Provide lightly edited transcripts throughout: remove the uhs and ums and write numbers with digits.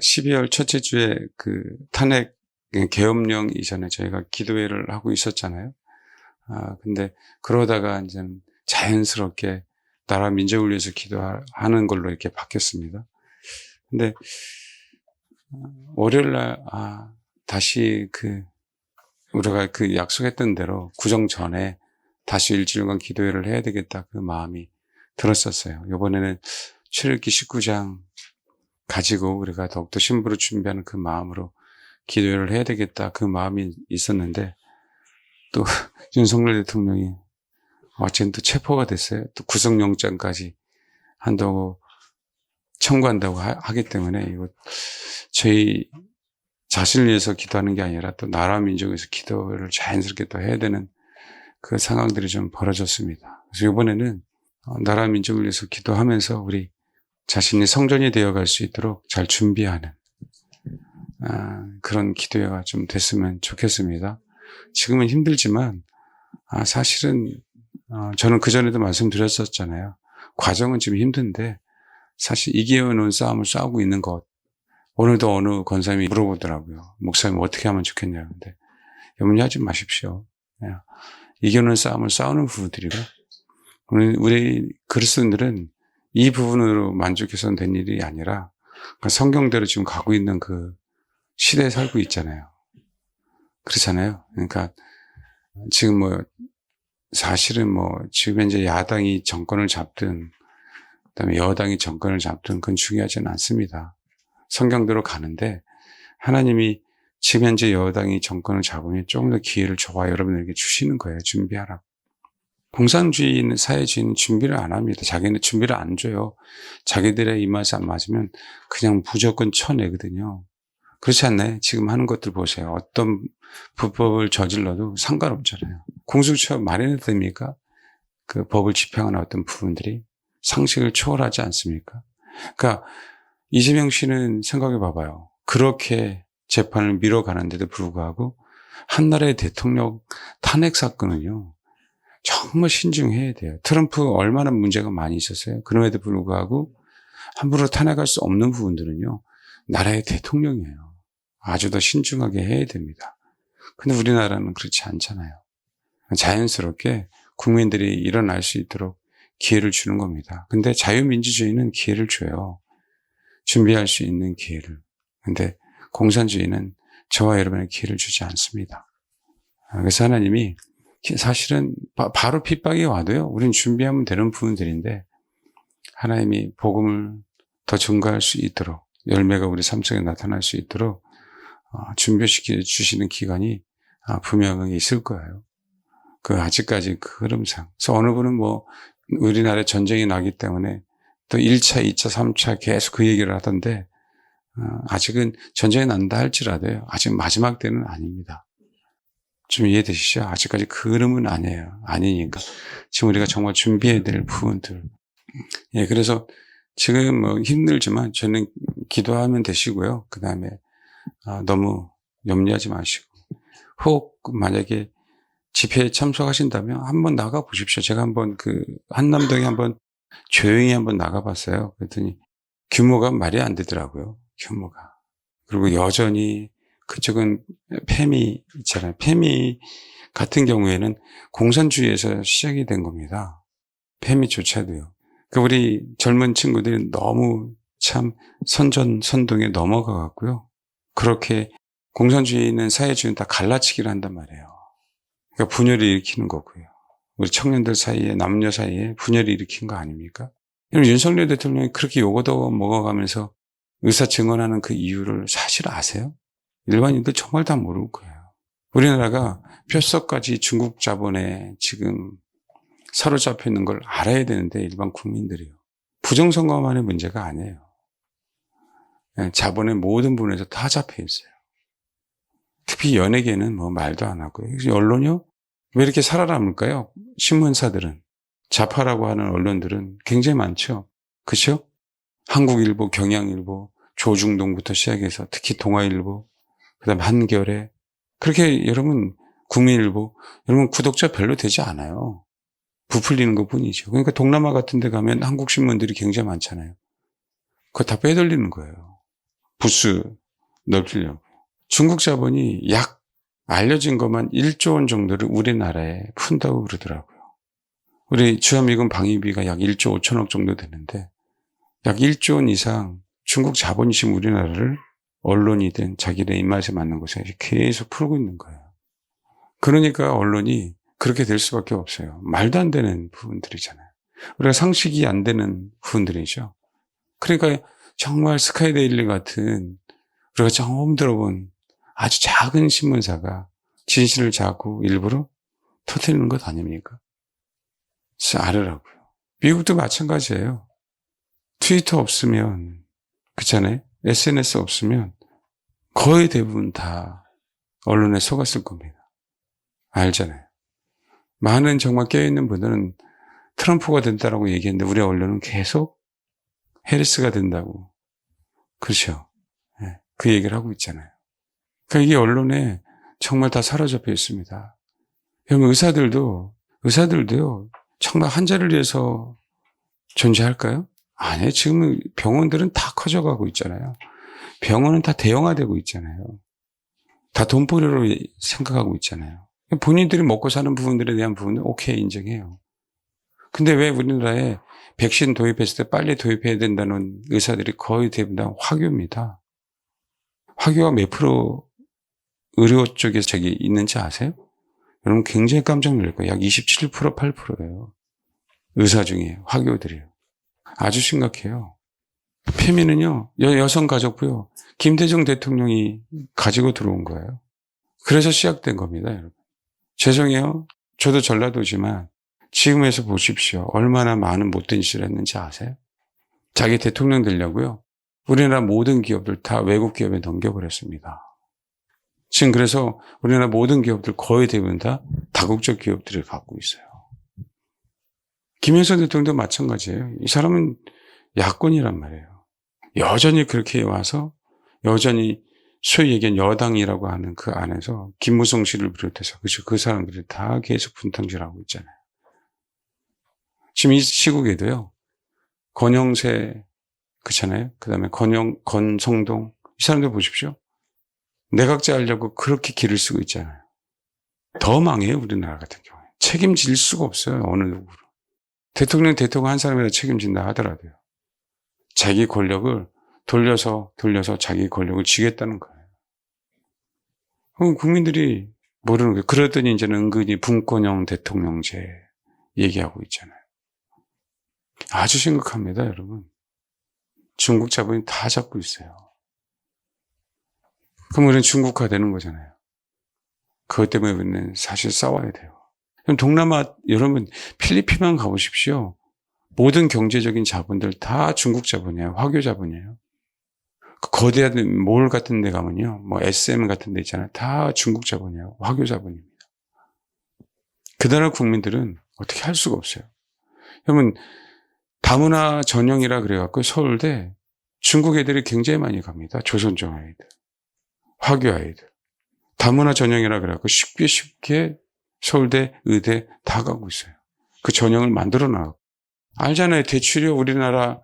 12월 첫째 주에 그 탄핵 계엄령 이전에 저희가 기도회를 하고 있었잖아요. 근데 그러다가 이제 자연스럽게 나라 민족을 위해서 기도하는 걸로 이렇게 바뀌었습니다. 근데 월요일 날 다시 우리가 약속했던 대로 구정 전에 다시 일주일간 기도회를 해야 되겠다, 그 마음이 들었었어요. 이번에는 출애굽기 19장 가지고 우리가 더욱더 신부로 준비하는 그 마음으로 기도회를 해야 되겠다, 그 마음이 있었는데, 또 윤석열 대통령이 어쨌든 또 체포가 됐어요. 또 구속영장까지 한다고 청구한다고 하기 때문에 이거 저희 자신을 위해서 기도하는 게 아니라 또 나라 민족을 위해서 기도를 자연스럽게 또 해야 되는 그 상황들이 좀 벌어졌습니다. 그래서 이번에는 나라 민족을 위해서 기도하면서 우리 자신이 성전이 되어갈 수 있도록 잘 준비하는 그런 기도회가 좀 됐으면 좋겠습니다. 지금은 힘들지만 사실은 저는 그전에도 말씀드렸었잖아요. 과정은 좀 힘든데 사실 이겨놓은 싸움을 싸우고 있는 것. 오늘도 어느 권사님이 물어보더라고요. 목사님 어떻게 하면 좋겠냐고. 근데 염려하지 마십시오. 이겨놓은 싸움을 싸우는 부분들이고, 우리 그리스도인들은 이 부분으로 만족해서는 된 일이 아니라 성경대로 지금 가고 있는 그 시대에 살고 있잖아요. 그렇잖아요. 그러니까 지금 사실은 지금 현재 야당이 정권을 잡든 그다음에 여당이 정권을 잡든 그건 중요하지는 않습니다. 성경대로 가는데 하나님이 지금 현재 여당이 정권을 잡으면 조금 더 기회를 여러분에게 주시는 거예요. 준비하라고. 공산주의는, 사회주의는 준비를 안 합니다. 자기는 준비를 안 줘요. 자기들의 입맛에 안 맞으면 그냥 무조건 쳐내거든요. 그렇지 않나요? 지금 하는 것들 보세요. 어떤 불법을 저질러도 상관없잖아요. 공수처 마련해도 됩니까? 그 법을 집행하는 어떤 부분들이 상식을 초월하지 않습니까? 그러니까 이재명 씨는 생각해 봐봐요. 그렇게 재판을 밀어가는데도 불구하고 한나라의 대통령 탄핵 사건은요, 정말 신중해야 돼요. 트럼프 얼마나 문제가 많이 있었어요. 그럼에도 불구하고 함부로 탄핵할 수 없는 부분들은요, 나라의 대통령이에요. 아주 더 신중하게 해야 됩니다. 근데 우리나라는 그렇지 않잖아요. 자연스럽게 국민들이 일어날 수 있도록 기회를 주는 겁니다. 근데 자유민주주의는 기회를 줘요. 준비할 수 있는 기회를. 근데 공산주의는 저와 여러분의 기회를 주지 않습니다. 그래서 하나님이 사실은 바로 핍박이 와도요, 우리는 준비하면 되는 부분들인데 하나님이 복음을 더 증가할 수 있도록, 열매가 우리 삶 속에 나타날 수 있도록 준비시켜 주시는 기간이 분명하게 있을 거예요. 아직까지 그 흐름상. 그래서 어느 분은 우리나라에 전쟁이 나기 때문에 또 1차, 2차, 3차 계속 그 얘기를 하던데, 아직은 전쟁이 난다 할지라도요, 아직 마지막 때는 아닙니다. 좀 이해되시죠? 아직까지 그 흐름은 아니에요. 아니니까. 지금 우리가 정말 준비해야 될 부분들. 예, 그래서 지금 힘들지만 저는 기도하면 되시고요. 그 다음에 너무 염려하지 마시고. 혹 만약에 집회에 참석하신다면 한번 나가 보십시오. 제가 한번 한남동에 한번 조용히 한번 나가봤어요. 그랬더니 규모가 말이 안 되더라고요. 규모가. 그리고 여전히 그쪽은 페미 있잖아요. 페미 같은 경우에는 공산주의에서 시작이 된 겁니다. 페미조차도요. 우리 젊은 친구들이 너무 참 선동에 넘어가 갖고요. 그렇게 공산주의는 사회주의는 다 갈라치기를 한단 말이에요. 그러니까 분열을 일으키는 거고요. 우리 청년들 사이에, 남녀 사이에 분열을 일으킨 거 아닙니까? 윤석열 대통령이 그렇게 요거도 먹어가면서 의사 증언하는 그 이유를 사실 아세요? 일반인들 정말 다 모를 거예요. 우리나라가 뼛속까지 중국 자본에 지금 사로잡혀 있는 걸 알아야 되는데 일반 국민들이요. 부정선거만의 문제가 아니에요. 자본의 모든 부분에서 다 잡혀 있어요. 특히 연예계는 말도 안 하고요. 언론이요? 왜 이렇게 살아남을까요? 신문사들은. 좌파라고 하는 언론들은 굉장히 많죠. 그렇죠? 한국일보, 경향일보, 조중동부터 시작해서 특히 동아일보, 그다음에 한겨레. 그렇게 여러분 국민일보, 여러분 구독자 별로 되지 않아요. 부풀리는 것뿐이죠. 그러니까 동남아 같은 데 가면 한국 신문들이 굉장히 많잖아요. 그거 다 빼돌리는 거예요. 부스 넓히려고. 중국 자본이 약 알려진 것만 1조 원 정도를 우리나라에 푼다고 그러더라고요. 우리 주한미군 방위비가 약 1조 5천억 정도 되는데 약 1조 원 이상 중국 자본이 지금 우리나라를 언론이든 자기네 입맛에 맞는 곳에 계속 풀고 있는 거예요. 그러니까 언론이 그렇게 될 수밖에 없어요. 말도 안 되는 부분들이잖아요. 우리가 상식이 안 되는 부분들이죠. 그러니까 정말 스카이데일리 같은 우리가 처음 들어본 아주 작은 신문사가 진실을 자꾸 일부러 터뜨리는 것 아닙니까? 그래서 알으라고요. 미국도 마찬가지예요. 트위터 없으면, 그렇잖아요. SNS 없으면 거의 대부분 다 언론에 속았을 겁니다. 알잖아요. 많은 정말 깨어있는 분들은 트럼프가 된다라고 얘기했는데 우리 언론은 계속 해리스가 된다고. 그렇죠. 네, 그 얘기를 하고 있잖아요. 그러니까 이게 언론에 정말 다 사로잡혀 있습니다. 여러분 의사들도요. 정말 환자를 위해서 존재할까요? 아니에요. 지금 병원들은 다 커져가고 있잖아요. 병원은 다 대형화되고 있잖아요. 다 돈벌이로 생각하고 있잖아요. 본인들이 먹고 사는 부분들에 대한 부분은 오케이 인정해요. 근데 왜 우리나라에 백신 도입했을 때 빨리 도입해야 된다는 의사들이 거의 대부분 다 화교입니다. 화교가 몇 프로 의료 쪽에 저기 있는지 아세요? 여러분 굉장히 깜짝 놀랄 거예요. 약 27%, 8%예요. 의사 중에 화교들이에요. 아주 심각해요. 페미는요, 여성가족부요, 김대중 대통령이 가지고 들어온 거예요. 그래서 시작된 겁니다, 여러분. 죄송해요. 저도 전라도지만 지금에서 보십시오. 얼마나 많은 못된 짓을 했는지 아세요? 자기 대통령 되려고요. 우리나라 모든 기업들 다 외국 기업에 넘겨버렸습니다. 지금 그래서 우리나라 모든 기업들 거의 대부분 다 다국적 기업들을 갖고 있어요. 김영삼 대통령도 마찬가지예요. 이 사람은 야권이란 말이에요. 여전히 그렇게 와서 여전히 소위 얘기한 여당이라고 하는 그 안에서 김무성 씨를 비롯해서 그 사람들이 다 계속 분탕질하고 있잖아요. 지금 이 시국에도요. 권영세 그렇잖아요. 그다음에 권성동 이 사람들 보십시오. 내각제 하려고 그렇게 길을 쓰고 있잖아요. 더 망해요. 우리나라 같은 경우에. 책임질 수가 없어요. 어느 누구로. 대통령 한 사람이라 책임진다 하더라도요. 자기 권력을 돌려서 자기 권력을 쥐겠다는 거예요. 그럼 국민들이 모르는 거예요. 그러더니 이제는 은근히 분권형 대통령제 얘기하고 있잖아요. 아주 심각합니다, 여러분. 중국 자본이 다 잡고 있어요. 그럼 우리는 중국화 되는 거잖아요. 그것 때문에 우리는 사실 싸워야 돼요. 그럼 동남아, 여러분, 필리핀만 가보십시오. 모든 경제적인 자본들 다 중국 자본이에요. 화교 자본이에요. 그 거대한 몰 같은 데 가면요. 뭐 SM 같은 데 있잖아요. 다 중국 자본이에요. 화교 자본입니다. 그 나라 국민들은 어떻게 할 수가 없어요. 여러분, 다문화 전형이라 그래갖고 서울대 중국 애들이 굉장히 많이 갑니다. 조선족 아이들, 화교 아이들. 다문화 전형이라 그래갖고 쉽게 서울대, 의대 다 가고 있어요. 그 전형을 만들어 놔. 알잖아요. 대출이요. 우리나라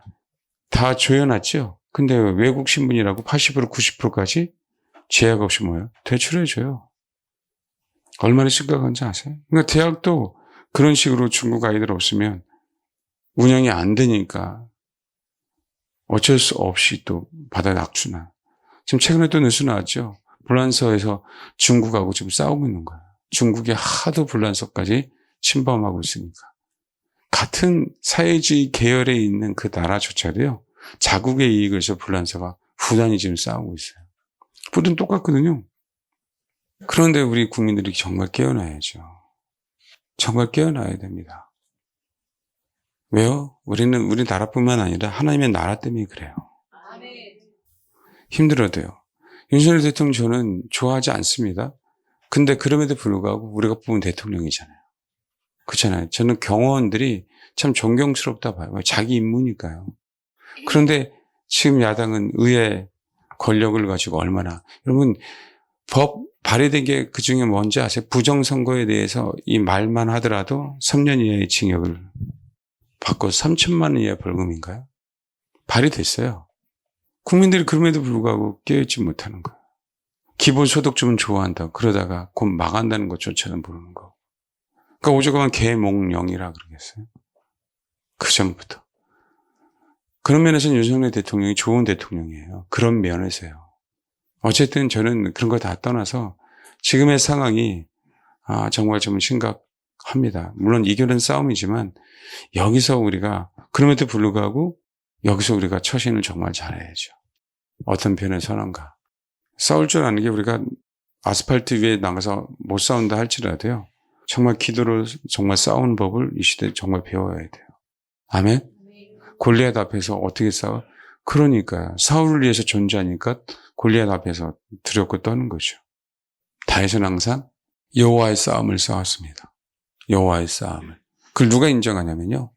다 조여놨죠. 근데 외국 신분이라고 80% 90%까지 제약 없이 뭐예요? 대출해줘요. 얼마나 심각한지 아세요? 그러니까 대학도 그런 식으로 중국 아이들 없으면 운영이 안 되니까 어쩔 수 없이 또 바다 낙추나. 지금 최근에 또 뉴스 나왔죠. 불란서에서 중국하고 지금 싸우고 있는 거예요. 중국이 하도 불란서까지 침범하고 있으니까. 같은 사회주의 계열에 있는 그 나라조차도요. 자국의 이익을 위해서 불란서가 부단히 지금 싸우고 있어요. 뿔은 똑같거든요. 그런데 우리 국민들이 정말 깨어나야죠. 정말 깨어나야 됩니다. 왜요? 우리는 우리 나라뿐만 아니라 하나님의 나라 때문에 그래요. 힘들어도요. 윤석열 대통령 저는 좋아하지 않습니다. 근데 그럼에도 불구하고 우리가 뽑은 대통령이잖아요. 그렇잖아요. 저는 경호원들이 참 존경스럽다 봐요. 자기 임무니까요. 그런데 지금 야당은 의회 권력을 가지고 얼마나. 여러분, 법 발의된 게 그중에 뭔지 아세요? 부정선거에 대해서 이 말만 하더라도 3년 이하의 징역을 받고 3천만 원 이하의 벌금인가요? 발의됐어요. 국민들이 그럼에도 불구하고 깨어있지 못하는 거예요. 기본소득 주면 좋아한다. 그러다가 곧 망한다는 것조차도 모르는 거. 그러니까 오죽하면 개몽령이라 그러겠어요. 그 전부터. 그런 면에서는 윤석열 대통령이 좋은 대통령이에요. 그런 면에서요. 어쨌든 저는 그런 거 다 떠나서 지금의 상황이 정말 좀 심각합니다. 물론 이겨낸 싸움이지만 여기서 우리가 그럼에도 불구하고 여기서 우리가 처신을 정말 잘해야죠. 어떤 편에 서는가. 싸울 줄 아는 게 우리가 아스팔트 위에 나가서 못 싸운다 할지라도요. 정말 기도로 정말 싸우는 법을 이 시대에 정말 배워야 돼요. 아멘? 골리앗 앞에서 어떻게 싸워? 그러니까 사울을 위해서 존재하니까 골리앗 앞에서 두렵고 떠는 거죠. 다윗은 항상 여호와의 싸움을 싸웠습니다. 여호와의 싸움을. 그걸 누가 인정하냐면요.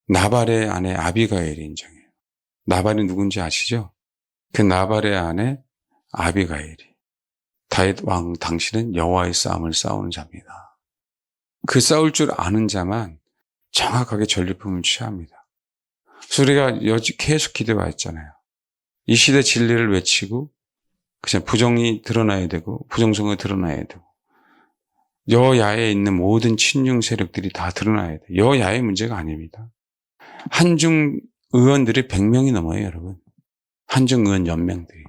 나발의 아내 아비가일이 인정해요. 나발이 누군지 아시죠? 그 나발의 아내 아비가일이 다윗 왕 당신은 여호와의 싸움을 싸우는 자입니다. 그 싸울 줄 아는 자만 정확하게 전리품을 취합니다. 그래서 우리가 계속 기도가 있잖아요. 이 시대 진리를 외치고 그냥 부정이 드러나야 되고 부정성이 드러나야 되고 여야에 있는 모든 친중 세력들이 다 드러나야 돼요. 여야의 문제가 아닙니다. 한중 의원들이 100명이 넘어요, 여러분. 한중 의원 연맹들이.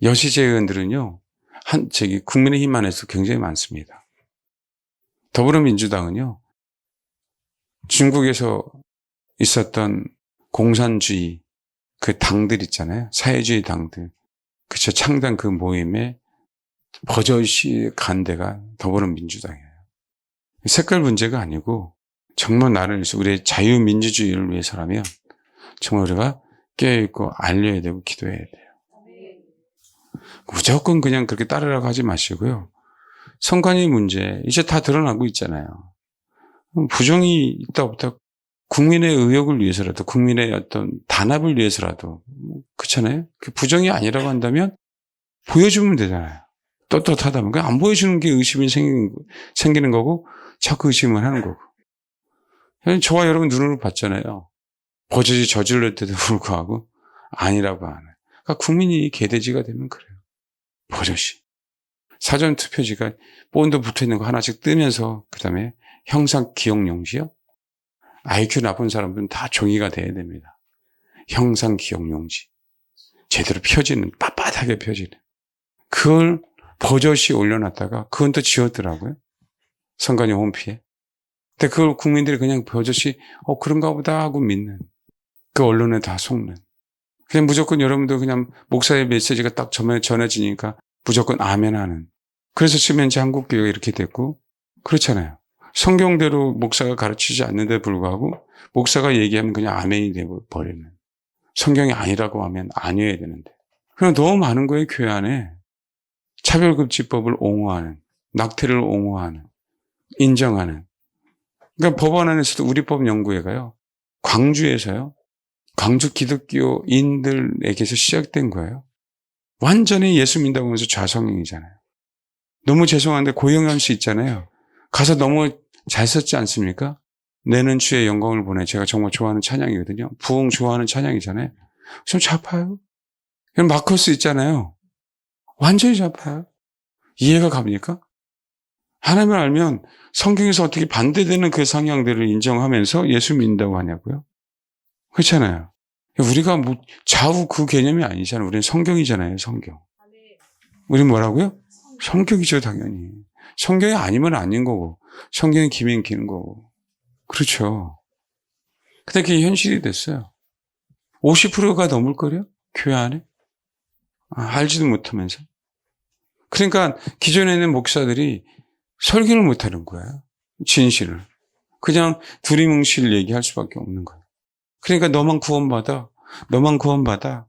여시제 의원들은요, 국민의힘 안에서 굉장히 많습니다. 더불어민주당은요, 중국에서 있었던 공산주의 그 당들 있잖아요. 사회주의 당들. 그쵸. 창당 그 모임에 버젓이 간 데가 더불어민주당이에요. 색깔 문제가 아니고 정말 나를 위해서 우리의 자유민주주의를 위해서라면 정말 우리가 깨어있고 알려야 되고 기도해야 돼요. 무조건 그냥 그렇게 따르라고 하지 마시고요. 선관위 문제 이제 다 드러나고 있잖아요. 부정이 있다 없다 국민의 의욕을 위해서라도 국민의 어떤 단합을 위해서라도 그렇잖아요. 그 부정이 아니라고 한다면 보여주면 되잖아요. 떳떳하다면 그냥 안 보여주는 게 의심이 생기는 거고 자꾸 의심을 하는 거고. 저와 여러분 눈으로 봤잖아요. 버젓이 저질렀을 때도 불구하고 아니라고 하는. 그러니까 국민이 개돼지가 되면 그래요. 버젓이. 사전투표지가 본드 붙어있는 거 하나씩 뜨면서 그다음에 형상 기억용지요. IQ 나쁜 사람들은 다 종이가 돼야 됩니다. 형상 기억용지. 제대로 펴지는 빳빳하게 펴지는. 그걸 버젓이 올려놨다가 그건 또 지웠더라고요. 선관위 홈피에. 근데 그걸 국민들이 그냥 버젓이 그런가 보다 하고 믿는. 그 언론에 다 속는. 그냥 무조건 여러분도 그냥 목사의 메시지가 딱 전해지니까 무조건 아멘 하는. 그래서 지금 현재 한국교회가 이렇게 됐고 그렇잖아요. 성경대로 목사가 가르치지 않는데 불구하고 목사가 얘기하면 그냥 아멘이 되어버리는. 성경이 아니라고 하면 아니어야 되는데. 그냥 너무 많은 거예요, 교회 안에. 차별급지법을 옹호하는, 낙태를 옹호하는, 인정하는. 그러니까 법원 안에서도 우리법연구회가요. 광주에서요. 광주 기독교인들에게서 시작된 거예요. 완전히 예수 믿는다고 하면서 좌성행이잖아요. 너무 죄송한데 고영현 씨 있잖아요. 가사 너무 잘 썼지 않습니까? 내는 주의 영광을 보내. 제가 정말 좋아하는 찬양이거든요. 부흥 좋아하는 찬양이잖아요. 좀 좌파요. 마커스 있잖아요. 완전히 좌파요. 이해가 갑니까? 하나님을 알면 성경에서 어떻게 반대되는 그 성향들을 인정하면서 예수 믿는다고 하냐고요? 그렇잖아요. 우리가 뭐 좌우 그 개념이 아니잖아요. 우리는 성경이잖아요, 성경. 우리는 뭐라고요? 성경이죠, 당연히. 성경이 아니면 아닌 거고, 성경이 기면 기는 거고. 그렇죠. 근데 그게 현실이 됐어요. 50%가 넘을걸요? 교회 안에? 알지도 못하면서. 그러니까 기존에는 목사들이 설교를 못하는 거예요. 진실을. 그냥 두리뭉실 얘기할 수밖에 없는 거예요. 그러니까 너만 구원받아. 너만 구원받아.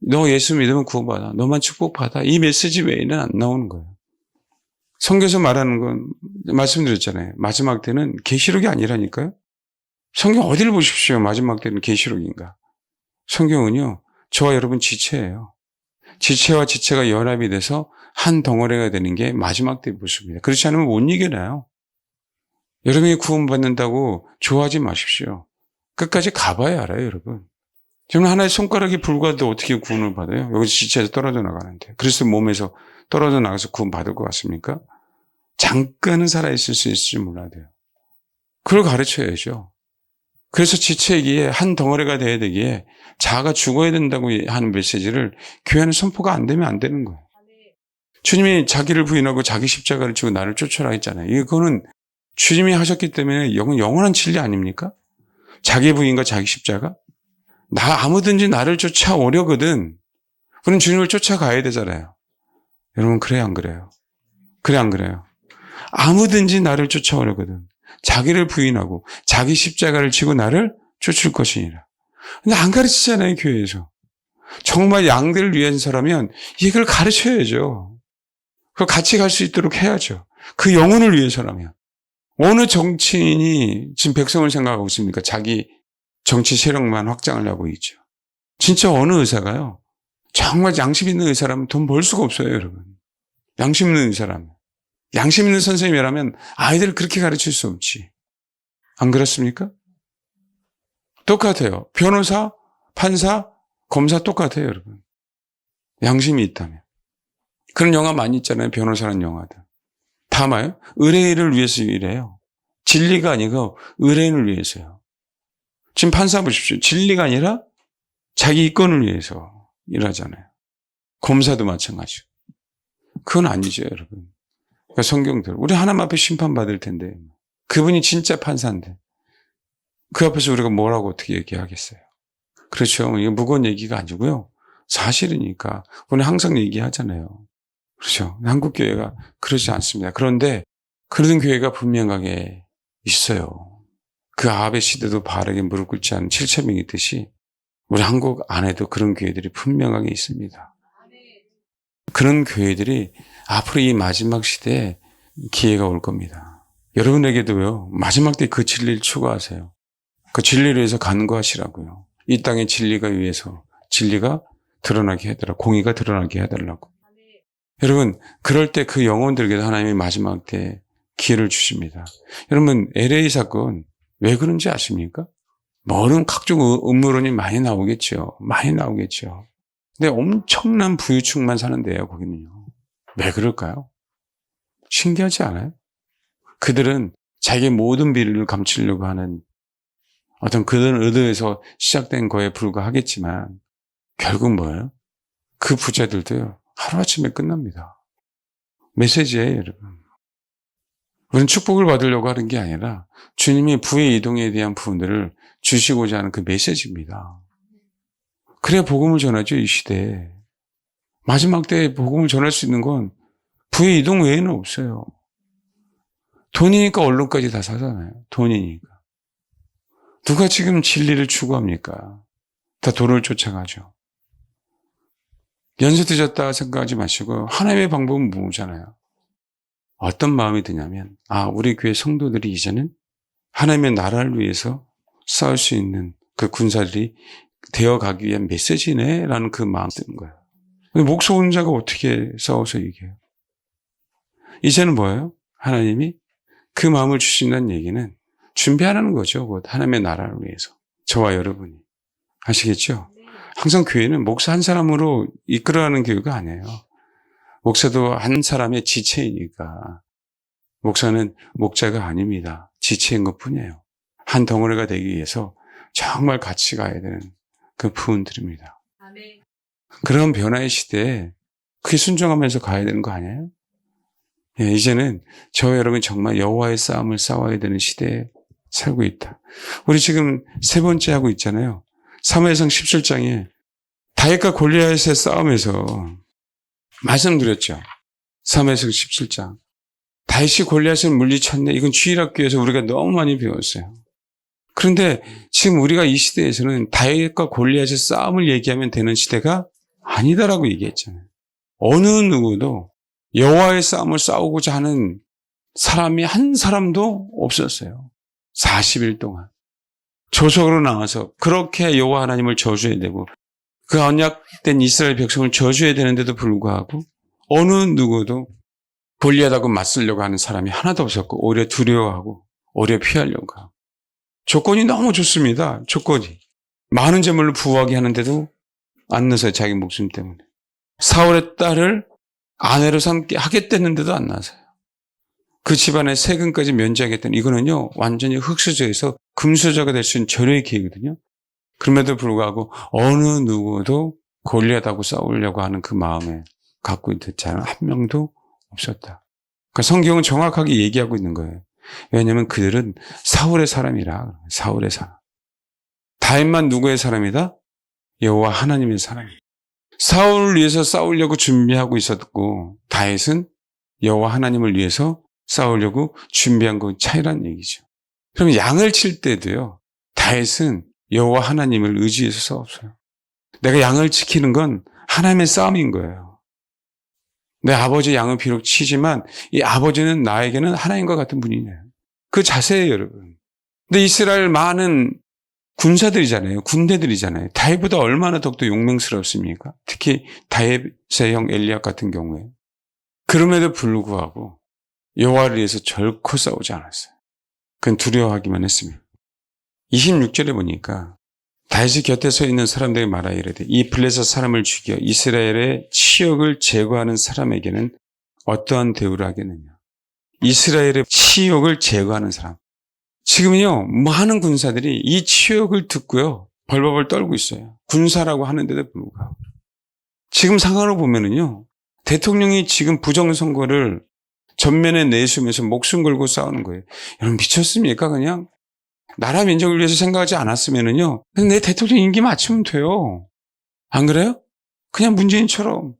너 예수 믿으면 구원받아. 너만 축복받아. 이 메시지 외에는 안 나오는 거예요. 성경에서 말하는 건 말씀드렸잖아요. 마지막 때는 계시록이 아니라니까요. 성경 어디를 보십시오. 마지막 때는 계시록인가. 성경은요. 저와 여러분 지체예요. 지체와 지체가 연합이 돼서 한 덩어리가 되는 게 마지막 때의 모습입니다. 그렇지 않으면 못 이겨나요. 여러분이 구원받는다고 좋아하지 마십시오. 끝까지 가봐야 알아요, 여러분. 저는 하나의 손가락이 불과해도 어떻게 구원을 받아요? 여기서 지체에서 떨어져 나가는데. 그리스도 몸에서 떨어져 나가서 구원 받을 것 같습니까? 잠깐은 살아있을 수 있을지 몰라야 돼요. 그걸 가르쳐야죠. 그래서 지체이기에 한 덩어리가 돼야 되기에 자아가 죽어야 된다고 하는 메시지를 교회는 선포가 안 되면 안 되는 거예요. 주님이 자기를 부인하고 자기 십자가를 지고 나를 쫓아라 했잖아요. 이거는 주님이 하셨기 때문에 영원한 진리 아닙니까? 자기 부인과 자기 십자가? 아무든지 나를 쫓아오려거든. 그럼 주님을 쫓아가야 되잖아요. 여러분, 그래요, 안 그래요? 그래, 안 그래요? 아무든지 나를 쫓아오려거든. 자기를 부인하고 자기 십자가를 지고 나를 쫓을 것이니라. 근데 안 가르치잖아요, 교회에서. 정말 양들을 위한 사람이면 이걸 가르쳐야죠. 그걸 같이 갈 수 있도록 해야죠. 그 영혼을 위해서라면. 어느 정치인이 지금 백성을 생각하고 있습니까? 자기 정치 세력만 확장을 하고 있죠. 진짜 어느 의사가요? 정말 양심 있는 의사라면 돈 벌 수가 없어요, 여러분. 양심 있는 의사라면. 양심 있는 선생님이라면 아이들을 그렇게 가르칠 수 없지. 안 그렇습니까? 똑같아요. 변호사, 판사, 검사 똑같아요, 여러분. 양심이 있다면. 그런 영화 많이 있잖아요. 변호사라는 영화들. 다 뭐예요? 의뢰인을 위해서 일해요. 진리가 아니고 의뢰인을 위해서요. 지금 판사 보십시오. 진리가 아니라 자기 이권을 위해서 일하잖아요. 검사도 마찬가지고. 그건 아니죠, 여러분. 그러니까 성경대로. 우리 하나님 앞에 심판받을 텐데. 그분이 진짜 판사인데. 그 앞에서 우리가 뭐라고 어떻게 얘기하겠어요? 그렇죠. 이게 무거운 얘기가 아니고요. 사실이니까. 우리 항상 얘기하잖아요. 그렇죠. 한국교회가 그러지 않습니다. 그런데 그런 교회가 분명하게 있어요. 그 아합의 시대도 바르게 무릎 꿇지 않은 7,000명이 있듯이 우리 한국 안에도 그런 교회들이 분명하게 있습니다. 그런 교회들이 앞으로 이 마지막 시대에 기회가 올 겁니다. 여러분에게도요. 마지막 때 그 진리를 추구하세요. 그 진리를 위해서 간구하시라고요. 이 땅의 진리가 위해서 진리가 드러나게 해달라. 공의가 드러나게 해달라고. 여러분, 그럴 때 그 영혼들에게도 하나님이 마지막 때 기회를 주십니다. 여러분, LA 사건 왜 그런지 아십니까? 모든 각종 음모론이 많이 나오겠죠. 많이 나오겠죠. 근데 엄청난 부유층만 사는데요, 거기는요. 왜 그럴까요? 신기하지 않아요? 그들은 자기의 모든 비리를 감추려고 하는 어떤 그런 의도에서 시작된 거에 불과하겠지만 결국 뭐예요? 그 부자들도요. 하루아침에 끝납니다. 메시지예요, 여러분. 우리는 축복을 받으려고 하는 게 아니라 주님이 부의 이동에 대한 부분들을 주시고자 하는 그 메시지입니다. 그래야 복음을 전하죠, 이 시대에. 마지막 때에 복음을 전할 수 있는 건 부의 이동 외에는 없어요. 돈이니까 언론까지 다 사잖아요. 돈이니까. 누가 지금 진리를 추구합니까? 다 돈을 쫓아가죠. 연세 드셨다 생각하지 마시고 하나님의 방법은 무엇이잖아요. 어떤 마음이 드냐면 우리 교회 성도들이 이제는 하나님의 나라를 위해서 싸울 수 있는 그 군사들이 되어가기 위한 메시지네 라는 그 마음이 드는 거예요. 목사 혼자가 어떻게 싸워서 이겨요? 이제는 뭐예요? 하나님이 그 마음을 주신다는 얘기는 준비하라는 거죠. 곧 하나님의 나라를 위해서. 저와 여러분이. 아시겠죠? 항상 교회는 목사 한 사람으로 이끌어가는 교회가 아니에요. 목사도 한 사람의 지체이니까. 목사는 목자가 아닙니다. 지체인 것뿐이에요. 한 덩어리가 되기 위해서 정말 같이 가야 되는 그 부분들입니다. 그런 변화의 시대에 그게 순종하면서 가야 되는 거 아니에요? 예, 이제는 저와 여러분이 정말 여호와의 싸움을 싸워야 되는 시대에 살고 있다. 우리 지금 세 번째 하고 있잖아요. 사무엘상 17장에 다윗과 골리앗의 싸움에서 말씀드렸죠. 사무엘상 17장. 다윗이 골리앗을 물리쳤네. 이건 주일학교에서 우리가 너무 많이 배웠어요. 그런데 지금 우리가 이 시대에서는 다윗과 골리앗의 싸움을 얘기하면 되는 시대가 아니다라고 얘기했잖아요. 어느 누구도 여호와의 싸움을 싸우고자 하는 사람이 한 사람도 없었어요. 40일 동안. 조석으로 나와서 그렇게 여호와 하나님을 저주해야 되고 그 언약된 이스라엘 백성을 저주해야 되는데도 불구하고 어느 누구도 골리앗하고 맞서려고 하는 사람이 하나도 없었고 오히려 두려워하고 오히려 피하려고 하고. 조건이 너무 좋습니다. 조건이. 많은 재물로 부하게 하는데도 안 나서요. 자기 목숨 때문에. 사울의 딸을 아내로 삼게 하겠다는데도 안 나서요. 그 집안의 세금까지 면제하겠다는, 이거는요 완전히 흙수저에서 금수저가 될 수 있는 절호의 기회거든요. 그럼에도 불구하고 어느 누구도 골리앗하고 싸우려고 하는 그 마음에 갖고 있는 자는 한 명도 없었다. 그러니까 성경은 정확하게 얘기하고 있는 거예요. 왜냐하면 그들은 사울의 사람이라. 사울의 사람. 다윗만 누구의 사람이다? 여호와 하나님의 사람이다. 사울을 위해서 싸우려고 준비하고 있었고 다윗은 여호와 하나님을 위해서 싸우려고 준비한 건 차이란 얘기죠. 그럼 양을 칠 때도요, 다윗은 여호와 하나님을 의지해서 싸웠어요. 내가 양을 지키는 건 하나님의 싸움인 거예요. 내 아버지 양은 비록 치지만 이 아버지는 나에게는 하나님과 같은 분이네요. 그 자세예요, 여러분. 근데 이스라엘 많은 군사들이잖아요. 군대들이잖아요. 다윗보다 얼마나 더욱더 용맹스럽습니까? 특히 다윗의 형 엘리압 같은 경우에. 그럼에도 불구하고 여호와를 위해서 결코 싸우지 않았어요. 그건 두려워하기만 했습니다. 26절에 보니까 다윗이 곁에 서 있는 사람들에게 말하여 이르되 이 블레셋 사람을 죽여 이스라엘의 치욕을 제거하는 사람에게는 어떠한 대우를 하겠느냐. 이스라엘의 치욕을 제거하는 사람. 지금은요 많은 군사들이 이 치욕을 듣고요 벌벌벌 떨고 있어요. 군사라고 하는데도 불구하고. 지금 상황을 보면은요 대통령이 지금 부정선거를 전면에 내세우면서 목숨 걸고 싸우는 거예요. 여러분 미쳤습니까? 그냥 나라 민족을 위해서 생각하지 않았으면은요 그냥 내 대통령 임기 맞추면 돼요. 안 그래요? 그냥 문재인처럼.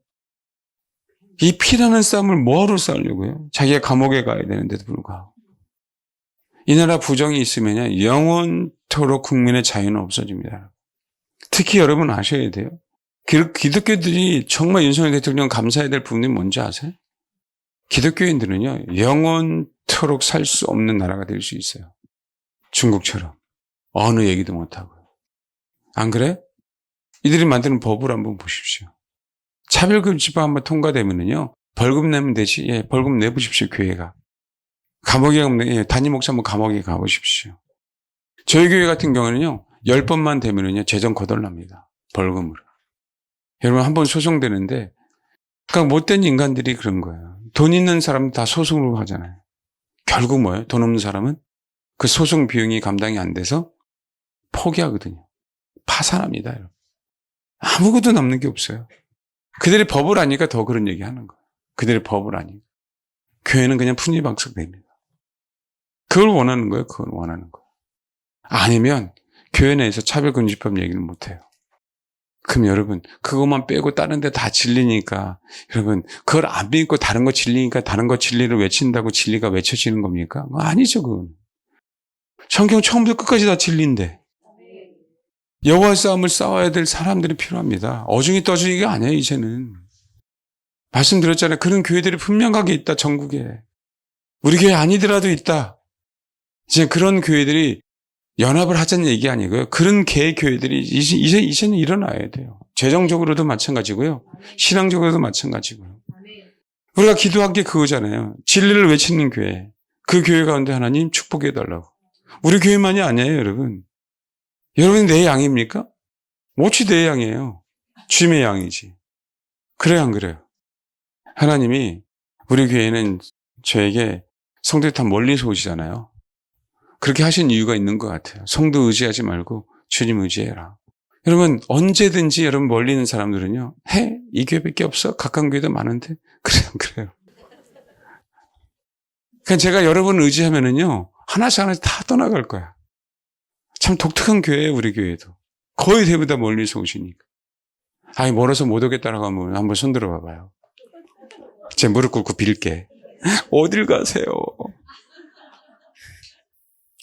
이 피라는 싸움을 뭐하러 싸우려고요? 자기가 감옥에 가야 되는데도 불구하고. 이 나라 부정이 있으면요 영원토록 국민의 자유는 없어집니다. 특히 여러분 아셔야 돼요. 기독교들이 정말 윤석열 대통령 감사해야 될 부분이 뭔지 아세요? 기독교인들은요 영원토록 살 수 없는 나라가 될 수 있어요. 중국처럼 어느 얘기도 못하고요. 안 그래? 이들이 만드는 법을 한번 보십시오. 차별금지법 한번 통과되면은요 벌금 내면 되지. 예, 벌금 내보십시오. 교회가. 감옥에 가면, 예, 담임 목사 한번 감옥에 가보십시오. 저희 교회 같은 경우는요 10번만 되면은요 재정 거덜납니다. 벌금으로. 여러분 한번 소송되는데 그러니까 못된 인간들이 그런 거예요. 돈 있는 사람은 다 소송으로 하잖아요. 결국 뭐예요? 돈 없는 사람은 그 소송 비용이 감당이 안 돼서 포기하거든요. 파산합니다. 여러분. 아무것도 남는 게 없어요. 그들이 법을 아니까 더 그런 얘기 하는 거예요. 그들이 법을 아니까. 교회는 그냥 푼지박석됩니다. 그걸 원하는 거예요. 그걸 원하는 거예요. 아니면 교회 내에서 차별금지법 얘기는 못해요. 그럼 여러분 그것만 빼고 다른 데 다 진리니까 여러분 그걸 안 믿고 다른 거 진리니까 다른 거 진리를 외친다고 진리가 외쳐지는 겁니까? 아니죠. 그건. 성경 처음부터 끝까지 다 진리인데 여호와의 싸움을 싸워야 될 사람들이 필요합니다. 어중이 떠중이가 아니에요. 이제는. 말씀드렸잖아요. 그런 교회들이 분명하게 있다. 전국에. 우리 교회 아니더라도 있다. 이제 그런 교회들이 연합을 하자는 얘기 아니고요. 그런 개 교회들이 이제는 일어나야 돼요. 재정적으로도 마찬가지고요. 신앙적으로도 마찬가지고요. 우리가 기도한 게 그거잖아요. 진리를 외치는 교회. 그 교회 가운데 하나님 축복해 달라고. 우리 교회만이 아니에요, 여러분. 여러분이 내 양입니까? 못이 내 양이에요. 주님의 양이지. 그래요, 안 그래요? 하나님이 우리 교회는 저에게 성도들이 다 멀리서 오시잖아요. 그렇게 하신 이유가 있는 것 같아요. 성도 의지하지 말고 주님 의지해라. 여러분 언제든지 여러분 멀리 있는 사람들은요. 해? 이 교회밖에 없어? 가까운 교회도 많은데? 그래요. 그냥 제가 여러분 의지하면은요. 하나씩 다 떠나갈 거야. 참 독특한 교회예요. 우리 교회도. 거의 대부분 다 멀리서 오시니까. 아니 멀어서 못 오겠다라고 하면 한번 손들어 봐봐요. 제 무릎 꿇고 빌게. 어딜 가세요?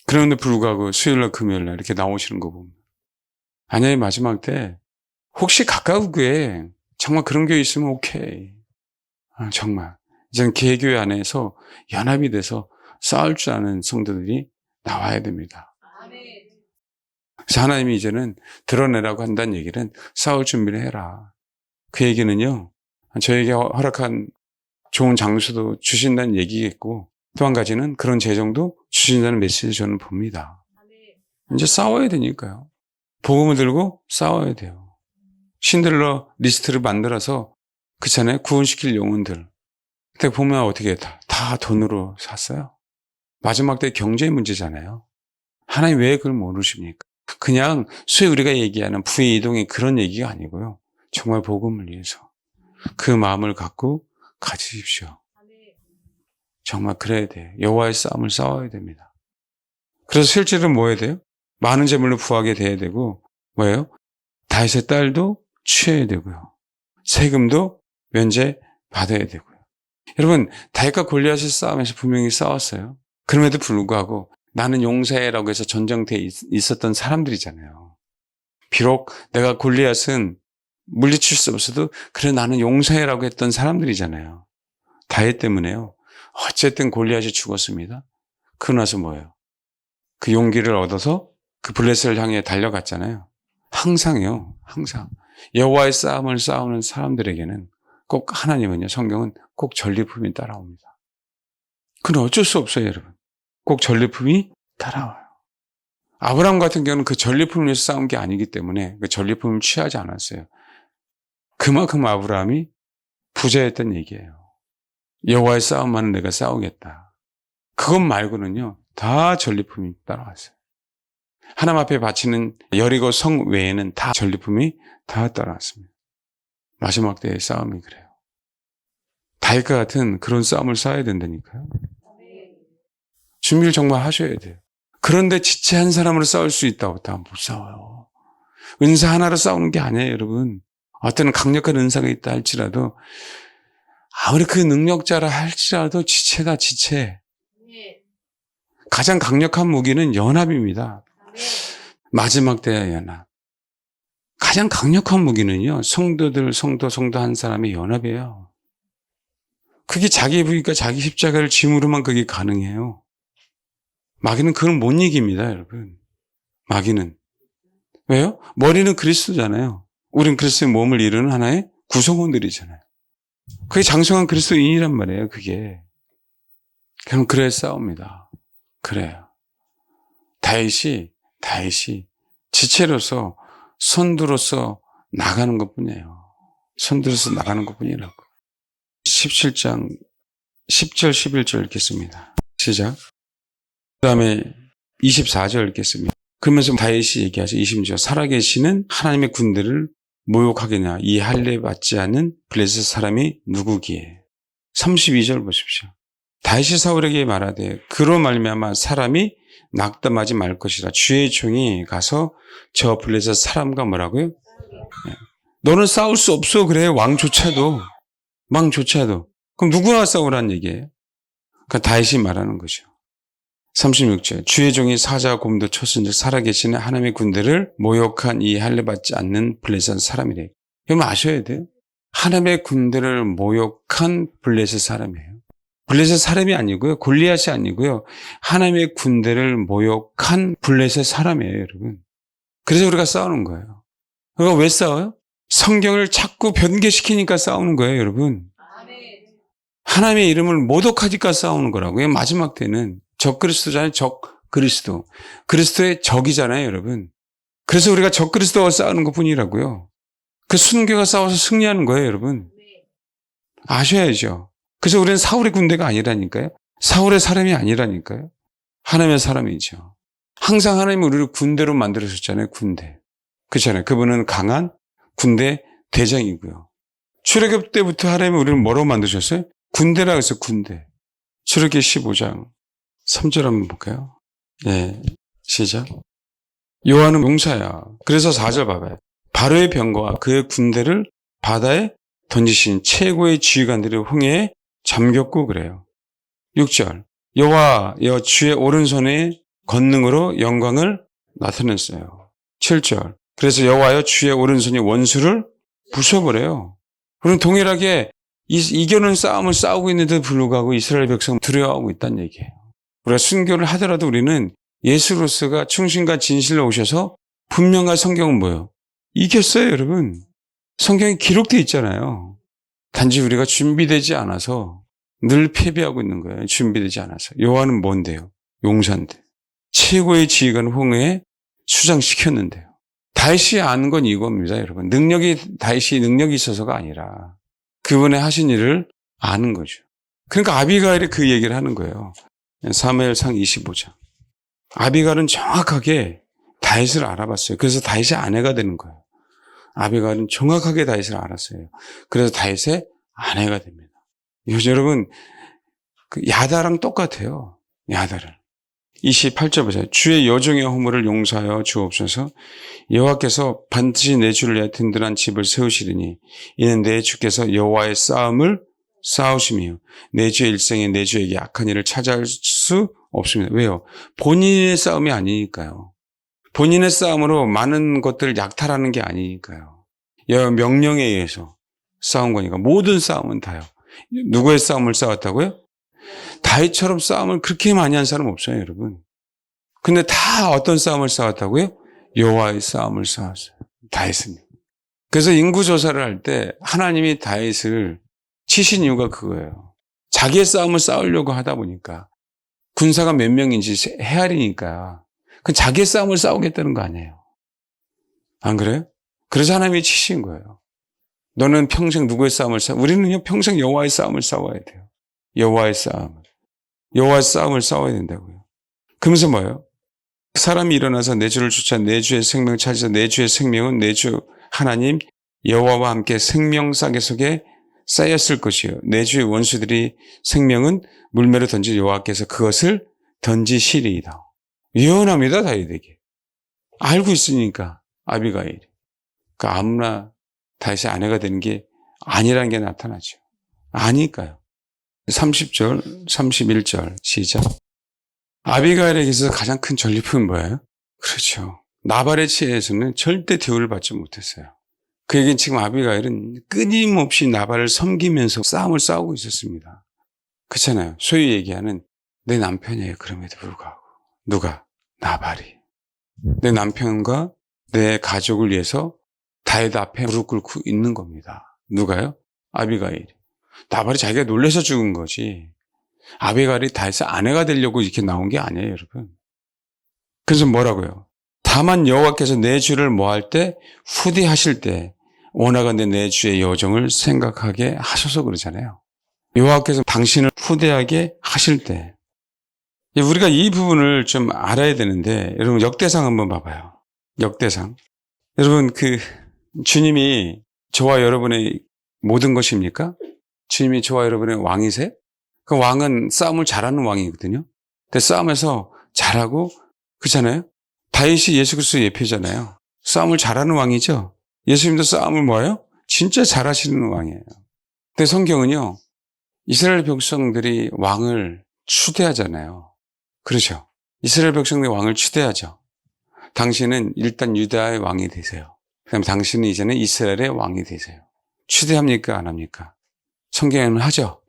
그런데 불구하고 수요일날 금요일날 이렇게 나오시는 거 보면 아니야 마지막 때 혹시 가까운 교회 정말 그런 교회 있으면 오케이. 정말 이제는 개교회 안에서 연합이 돼서 싸울 줄 아는 성도들이 나와야 됩니다. 그래서 하나님이 이제는 드러내라고 한다는 얘기는 싸울 준비를 해라. 그 얘기는요 저에게 허락한 좋은 장소도 주신다는 얘기겠고 또 한 가지는 그런 재정도 주신다는 메시지 저는 봅니다. 이제 싸워야 되니까요. 복음을 들고 싸워야 돼요. 신들러 리스트를 만들어서 그렇잖아요. 구원시킬 영혼들. 근데 보면 어떻게 해? 다 돈으로 샀어요. 마지막 때 경제의 문제잖아요. 하나님 왜 그걸 모르십니까? 그냥 소위 우리가 얘기하는 부의 이동의 그런 얘기가 아니고요. 정말 복음을 위해서 그 마음을 갖고 가지십시오. 정말 그래야 돼요. 여호와의 싸움을 싸워야 됩니다. 그래서 실제로 뭐 해야 돼요? 많은 재물로 부하게 돼야 되고 뭐예요? 다윗의 딸도 취해야 되고요. 세금도 면제 받아야 되고요. 여러분 다윗과 골리앗의 싸움에서 분명히 싸웠어요. 그럼에도 불구하고 나는 용사해라고 해서 전쟁터에 있었던 사람들이잖아요. 비록 내가 골리앗은 물리칠 수 없어도 그래 나는 용사해라고 했던 사람들이잖아요. 다윗 때문에요. 어쨌든 골리앗이 죽었습니다. 그러고 나서 뭐예요? 그 용기를 얻어서 그 블레셋을 향해 달려갔잖아요. 항상요. 항상 여호와의 싸움을 싸우는 사람들에게는 꼭 하나님은요. 성경은 꼭 전리품이 따라옵니다. 그건 어쩔 수 없어요. 여러분. 꼭 전리품이 따라와요. 아브라함 같은 경우는 그 전리품을 위해서 싸운 게 아니기 때문에 그 전리품을 취하지 않았어요. 그만큼 아브라함이 부자였던 얘기예요. 여호와의 싸움만은 내가 싸우겠다. 그것 말고는요. 다 전리품이 따라왔어요. 하나님 앞에 바치는 여리고 성 외에는 다 전리품이 다 따라왔습니다. 마지막 때의 싸움이 그래요. 다윗과 같은 그런 싸움을 싸워야 된다니까요. 준비를 정말 하셔야 돼요. 그런데 지체 한 사람으로 싸울 수 있다고 다 못 싸워요. 은사 하나로 싸우는 게 아니에요, 여러분. 어떤 강력한 은사가 있다 할지라도 아무리 그 능력자라 할지라도 지체다, 지체. 가장 강력한 무기는 연합입니다. 마지막 때의 연합. 가장 강력한 무기는요, 성도 한 사람의 연합이에요. 그게 자기 부위가 자기 십자가를 짐으로만 그게 가능해요. 마귀는 그걸 못 이깁니다, 여러분. 마귀는. 왜요? 머리는 그리스도잖아요. 우린 그리스도의 몸을 이루는 하나의 구성원들이잖아요. 그게 장성한 그리스도인이란 말이에요, 그게. 그럼 그래 싸웁니다. 그래요. 다윗이 지체로서 선두로서 나가는 것뿐이에요. 선두로서 나가는 것뿐이라고. 17장 10절 11절 읽겠습니다. 시작. 그 다음에 24절 읽겠습니다. 그러면서 다윗이 얘기하죠. 20절. 살아계시는 하나님의 군대를 모욕하겠냐. 이 할례 받지 않는 블레셋 사람이 누구기에. 32절 보십시오. 다윗이 사울에게 말하되 그로 말미암아 사람이 낙담하지 말 것이라. 주의 종이 가서 저 블레셋 사람과 뭐라고요? 너는 싸울 수 없어. 그래. 왕조차도. 그럼 누구나 싸우라는 얘기예요. 그러니까 다윗이 말하는 거죠. 36절. 주의 종이 사자와 곰도 쳤은즉 살아계시는 하나님의 군대를 모욕한 이 할례 받지 않는 블레셋 사람이래. 여러분 아셔야 돼요. 하나님의 군대를 모욕한 블레셋 사람이에요. 블레셋 사람이 아니고요. 골리앗이 아니고요. 하나님의 군대를 모욕한 블레셋 사람이에요, 여러분. 그래서 우리가 싸우는 거예요. 그러니까 왜 싸워요? 성경을 자꾸 변개시키니까 싸우는 거예요, 여러분. 하나님의 이름을 모독하니까 싸우는 거라고요. 마지막 때는 적그리스도잖아요. 적그리스도. 그리스도의 적이잖아요, 여러분. 그래서 우리가 적그리스도와 싸우는 것뿐이라고요. 그 순교가 싸워서 승리하는 거예요, 여러분. 아셔야죠. 그래서 우리는 사울의 군대가 아니라니까요. 사울의 사람이 아니라니까요. 하나님의 사람이죠. 항상 하나님은 우리를 군대로 만들어주셨잖아요, 군대. 그렇잖아요. 그분은 강한 군대 대장이고요. 출애굽 때부터 하나님은 우리를 뭐로 만드셨어요? 군대라고 해서 군대. 출애굽기 15장 3절 한번 볼까요? 네, 시작. 여호와는 용사야. 그래서 4절 봐봐요. 바로의 병거와 그의 군대를 바다에 던지신 최고의 지휘관들이 홍해에 잠겼고 그래요. 6절. 여호와여 주의 오른손의 권능으로 영광을 나타냈어요. 7절. 그래서 여호와여 주의 오른손이 원수를 부숴버려요. 우리는 동일하게 이겨는 싸움을 싸우고 있는데도 불구하고 이스라엘 백성은 두려워하고 있다는 얘기예요. 우리가 순교를 하더라도 우리는 예수 그리스도가 충신과 진실로 오셔서 분명한 성경은 뭐예요? 이겼어요, 여러분. 성경에 기록되어 있잖아요. 단지 우리가 준비되지 않아서 늘 패배하고 있는 거예요. 준비되지 않아서. 여호와는 뭔데요? 용사인데. 최고의 지휘관 홍해에 수장시켰는데요. 다윗이 아는 건 이겁니다, 여러분. 다윗이 능력이 있어서가 아니라 그분의 하신 일을 아는 거죠. 그러니까 아비가일이 그 얘기를 하는 거예요. 사무엘상 25장. 아비가일은 정확하게 다윗을 알아봤어요. 그래서 다윗의 아내가 되는 거예요. 아비가일은 정확하게 다윗을 알았어요. 그래서 다윗의 아내가 됩니다. 여러분, 그 야다랑 똑같아요. 야다를. 28절 보세요. 주의 여종의 허물을 용서하여 주옵소서. 여호와께서 반드시 내 주를 위하여 든든한 집을 세우시리니 이는 내 주께서 여호와의 싸움을 싸우심이요 내 주의 일생에 내 주에게 악한 일을 찾아올 수 없습니다. 왜요? 본인의 싸움이 아니니까요. 본인의 싸움으로 많은 것들을 약탈하는 게 아니니까요. 명령에 의해서 싸운 거니까. 모든 싸움은 다요. 누구의 싸움을 싸웠다고요? 다윗처럼 싸움을 그렇게 많이 한 사람 없어요, 여러분. 근데 다 어떤 싸움을 싸웠다고요? 여호와의 싸움을 싸웠어요. 다윗은. 그래서 인구조사를 할 때 하나님이 다윗을 치신 이유가 그거예요. 자기의 싸움을 싸우려고 하다 보니까 군사가 몇 명인지 헤아리니까 그 자기의 싸움을 싸우겠다는 거 아니에요. 안 그래요? 그래서 하나님이 치신 거예요. 너는 평생 누구의 싸움을 우리는요 평생 여호와의 싸움을 싸워야 돼요. 여호와의 싸움을 싸워야 된다고요. 그러면서 뭐예요? 사람이 일어나서 내 주를 쫓아 내 주의 생명을 찾아서 내 주의 생명은 내 주 하나님 여호와와 함께 생명싸개 속에 쌓였을 것이요. 내 주의 원수들이 생명은 물매로 던진 여호와께서 그것을 던지시리이다. 예언합니다, 다윗에게. 알고 있으니까 아비가일이. 그러니까 아무나 다윗의 아내가 되는 게 아니라는 게 나타나죠. 아니까요. 30절, 31절 시작. 아비가일에게 있어서 가장 큰 전리품은 뭐예요? 그렇죠. 나발의 치에서는 절대 대우를 받지 못했어요. 그에겐 지금 아비가일은 끊임없이 나발을 섬기면서 싸움을 싸우고 있었습니다. 그렇잖아요. 소위 얘기하는 내 남편이에요. 그럼에도 불구하고. 누가? 나발이. 내 남편과 내 가족을 위해서 다윗 앞에 무릎 꿇고 있는 겁니다. 누가요? 아비가일이. 나발이 자기가 놀라서 죽은 거지. 아비가일이 다윗의 아내가 되려고 이렇게 나온 게 아니에요, 여러분. 그래서 뭐라고요? 다만 여호와께서 내 주를 뭐할 때? 후대하실 때 원하건대 내 주의 여정을 생각하게 하셔서 그러잖아요. 여호와께서 당신을 후대하게 하실 때 우리가 이 부분을 좀 알아야 되는데 여러분 역대상 한번 봐봐요. 역대상. 여러분 주님이 저와 여러분의 모든 것입니까? 주님이 저와 여러분의 왕이세요? 그 왕은 싸움을 잘하는 왕이거든요. 근데 싸움에서 잘하고 그렇잖아요. 다윗이 예수 그리스도의 예표잖아요. 싸움을 잘하는 왕이죠. 예수님도 싸움을 뭐예요? 진짜 잘하시는 왕이에요. 근데 성경은요. 이스라엘 백성들이 왕을 추대하잖아요. 그렇죠. 이스라엘 백성들이 왕을 추대하죠. 당신은 일단 유다의 왕이 되세요. 그다음에 당신은 이제는 이스라엘의 왕이 되세요. 추대합니까? 안 합니까? 성경에는 하죠.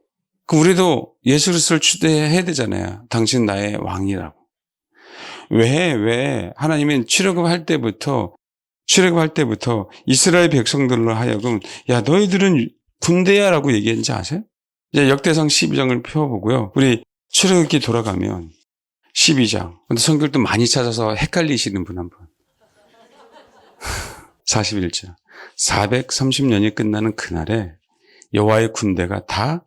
그럼 우리도 예수 그리스도를 추대해야 되잖아요. 당신 나의 왕이라고. 왜 하나님은 출애굽할 때부터 이스라엘 백성들로 하여금 야 너희들은 군대야라고 얘기했는지 아세요? 이제 역대상 12장을 펴보고요. 우리 출애굽기 돌아가면 12장. 근데 성경도 많이 찾아서 헷갈리시는 분 한 분. 41절. 430년이 끝나는 그날에 여호와의 군대가 다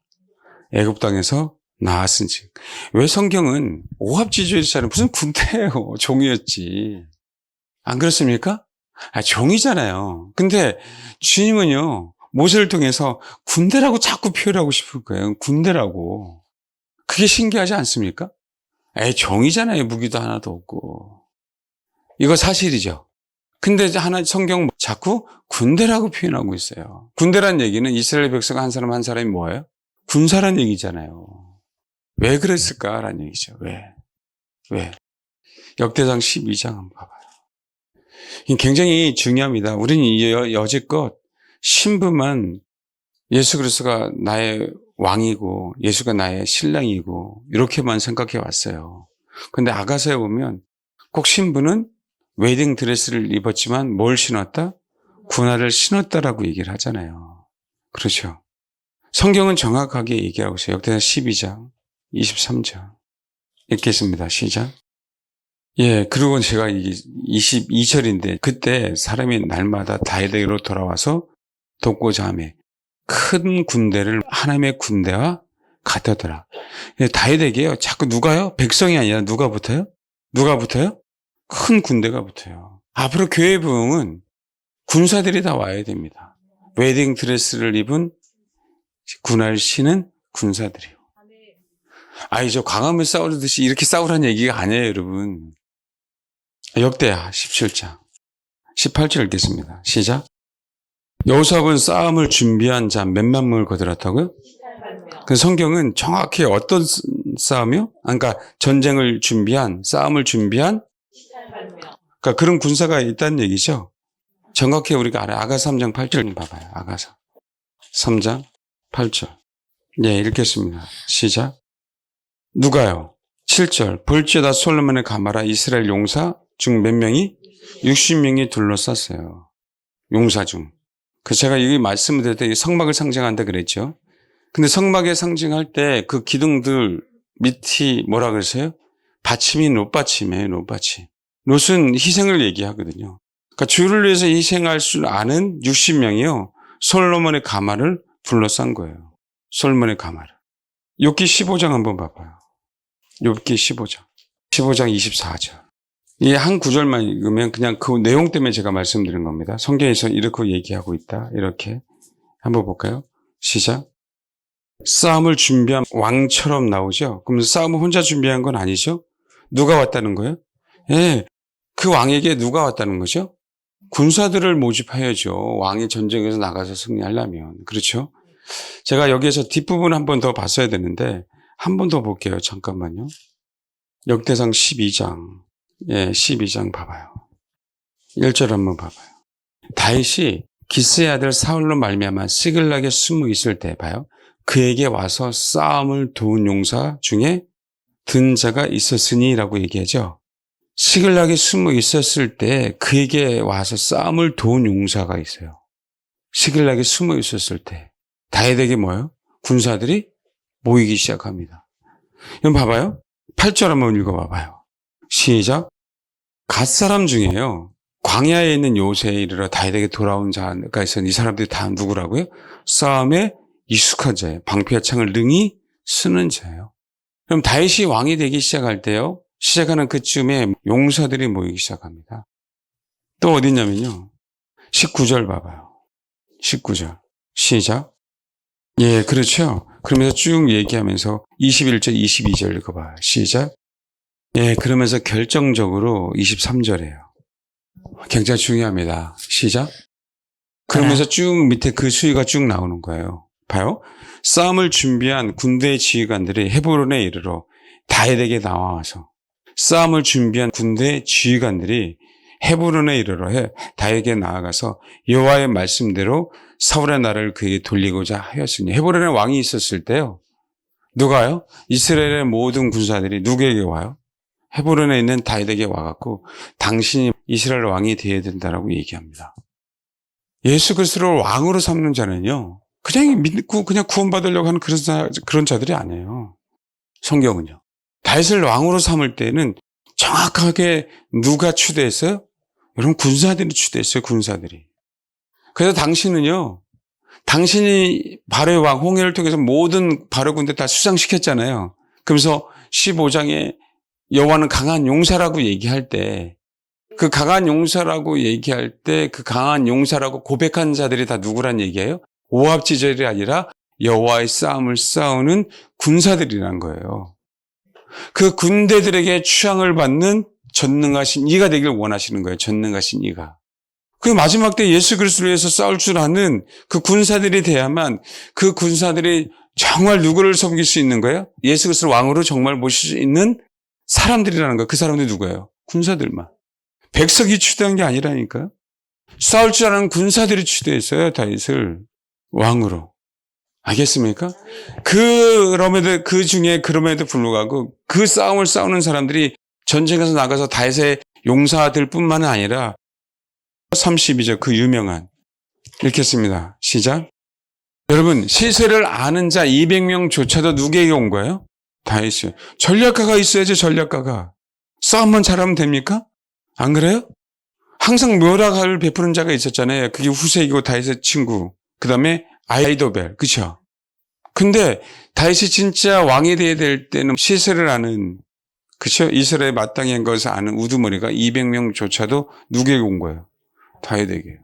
애굽 땅에서 나왔은즉. 왜 성경은 오합지졸이잖아요. 무슨 군대예요. 종이었지. 안 그렇습니까? 종이잖아요. 근데 주님은요. 모세를 통해서 군대라고 자꾸 표현하고 싶을 거예요. 군대라고. 그게 신기하지 않습니까? 종이잖아요. 무기도 하나도 없고. 이거 사실이죠. 근데 성경 자꾸 군대라고 표현하고 있어요. 군대란 얘기는 이스라엘 백성 한 사람 한 사람이 뭐예요? 군사란 얘기잖아요. 왜 그랬을까라는 얘기죠. 왜? 역대상 12장 한번 봐봐요. 굉장히 중요합니다. 우리는 여지껏 신부만 예수 그리스도가 나의 왕이고 예수가 나의 신랑이고 이렇게만 생각해 왔어요. 그런데 아가서에 보면 꼭 신부는 웨딩 드레스를 입었지만 뭘 신었다? 군화를 신었다라고 얘기를 하잖아요. 그렇죠. 성경은 정확하게 얘기하고 있어요. 역대상 12장 23절 읽겠습니다. 시작. 예, 그리고 제가 이 22절인데 그때 사람이 날마다 다윗에게로 돌아와서 돕고자 하며 큰 군대를 하나님의 군대와 같았더라. 다윗에게요. 자꾸 누가요? 백성이 아니라 누가 붙어요? 누가 붙어요? 큰 군대가 붙어요. 앞으로 교회 부흥은 군사들이 다 와야 됩니다. 웨딩 드레스를 입은 군화를 신은 군사들이요. 저 광화문 싸우듯이 이렇게 싸우라는 얘기가 아니에요, 여러분. 역대하 17장 18절 읽겠습니다. 시작. 여호수아는 싸움을 준비한 자 몇만 명을 거들었다고요? 그 성경은 정확히 어떤 싸움이요? 그러니까 전쟁을 준비한, 싸움을 준비한, 그러니까 그런 군사가 있다는 얘기죠. 정확히 우리가 알아요. 아가서 3장 8절 봐봐요. 아가서 3장 8절. 예, 읽겠습니다. 시작. 누가요? 7절. 볼지어다 솔로몬의 가마라 이스라엘 용사 중 몇 명이? 60명이 둘러쌌어요. 용사 중. 제가 이 말씀을 드릴 때 성막을 상징한다 그랬죠. 근데 성막에 상징할 때 그 기둥들 밑이 뭐라 그랬어요? 받침이 놋받침이에요, 놋받침. 놋은 희생을 얘기하거든요. 그러니까 주를 위해서 희생할 줄 아는 60명이요. 솔로몬의 가마를 둘러싼 거예요. 솔로몬의 가마를. 욥기 15장 한번 봐봐요. 욥기 15장. 15장 24절. 이 한 구절만 읽으면 그냥 그 내용 때문에 제가 말씀드린 겁니다. 성경에서 이렇게 얘기하고 있다. 이렇게. 한번 볼까요? 시작. 싸움을 준비한 왕처럼 나오죠? 그럼 싸움을 혼자 준비한 건 아니죠? 누가 왔다는 거예요? 예. 그 왕에게 누가 왔다는 거죠? 군사들을 모집해야죠. 왕이 전쟁에서 나가서 승리하려면. 그렇죠? 제가 여기에서 뒷부분 한 번 더 봤어야 되는데, 한 번 더 볼게요. 잠깐만요. 역대상 12장. 예, 12장 봐봐요. 1절 한번 봐봐요. 다윗이 기스의 아들 사울로 말미암아 시글락에 숨어 있을 때 봐요. 그에게 와서 싸움을 도운 용사 중에 든 자가 있었으니라고 얘기하죠. 시글락에 숨어 있었을 때 그에게 와서 싸움을 도운 용사가 있어요. 시글락에 숨어 있었을 때 다윗에게 뭐예요? 군사들이 모이기 시작합니다. 그럼 봐봐요. 8절 한번 읽어봐봐요. 시작. 갓사람 중에요. 광야에 있는 요새에 이르러 다윗에게 돌아온 자가 있었는데 이 사람들이 다 누구라고요? 싸움에 익숙한 자예요. 방패와 창을 능히 쓰는 자예요. 그럼 다윗이 왕이 되기 시작할 때요. 시작하는 그쯤에 용사들이 모이기 시작합니다. 또 어디냐면요. 19절 봐봐요. 19절. 시작. 예, 그렇죠. 그러면서 쭉 얘기하면서 21절, 22절 읽어봐요. 시작. 예, 그러면서 결정적으로 23절이에요. 굉장히 중요합니다. 시작. 그러면서 쭉 밑에 그 수위가 쭉 나오는 거예요. 봐요. 싸움을 준비한 군대의 지휘관들이 헤브론에 이르러 다윗에게 나와서 싸움을 준비한 군대의 지휘관들이 헤브론에 이르러 다윗에게 나아가서 여호와의 말씀대로 사울의 나라를 그에게 돌리고자 하였으니 헤브론에 왕이 있었을 때요. 누가요? 이스라엘의 모든 군사들이 누구에게 와요? 헤브론에 있는 다윗에게 와갖고 당신이 이스라엘 왕이 되어야 된다라고 얘기합니다. 예수 그리스도를 왕으로 삼는 자는요. 그냥 믿고 그냥 구원받으려고 하는 그런 자들이 아니에요. 성경은요. 다윗을 왕으로 삼을 때는 정확하게 누가 추대했어요? 여러분 군사들이 추대했어요. 군사들이. 그래서 당신은요. 당신이 바로의 왕 홍해를 통해서 모든 바로 군대 다 수상시켰잖아요. 그러면서 15장에 여호와는 강한 용사라고 얘기할 때 그 강한 용사라고 얘기할 때 그 강한 용사라고 고백한 자들이 다 누구란 얘기예요? 오합지졸이 아니라 여호와의 싸움을 싸우는 군사들이란 거예요. 그 군대들에게 추앙을 받는 전능하신 이가 되길 원하시는 거예요. 전능하신 이가. 그 마지막 때 예수 그리스도를 위해서 싸울 줄 아는 그 군사들이 돼야만 그 군사들이 정말 누구를 섬길 수 있는 거예요? 예수 그리스도를 왕으로 정말 모실 수 있는 사람들이라는 거예요. 그 사람들이 누구예요? 군사들만. 백석이 추대한 게 아니라니까요. 싸울 줄 아는 군사들이 추대했어요. 다윗을 왕으로. 알겠습니까? 그 중에 그럼에도 불구하고 그 싸움을 싸우는 사람들이 전쟁에서 나가서 다윗의 용사들 뿐만 아니라 32절 그 유명한 읽겠습니다. 시작. 여러분 시세를 아는 자 200명조차도 누구에게 온 거예요? 다윗이요. 전략가가 있어야죠. 전략가가. 싸움만 잘하면 됩니까? 안 그래요? 항상 묘락을 베푸는 자가 있었잖아요. 그게 후세이고 다윗의 친구. 그 다음에 아이도벨. 그쵸? 근데 다윗이 진짜 왕이 돼야 될 때는 시세를 아는, 그쵸? 이스라엘 마땅히 한 것을 아는 우두머리가 200명조차도 누구에게 온 거예요? 다윗에게요.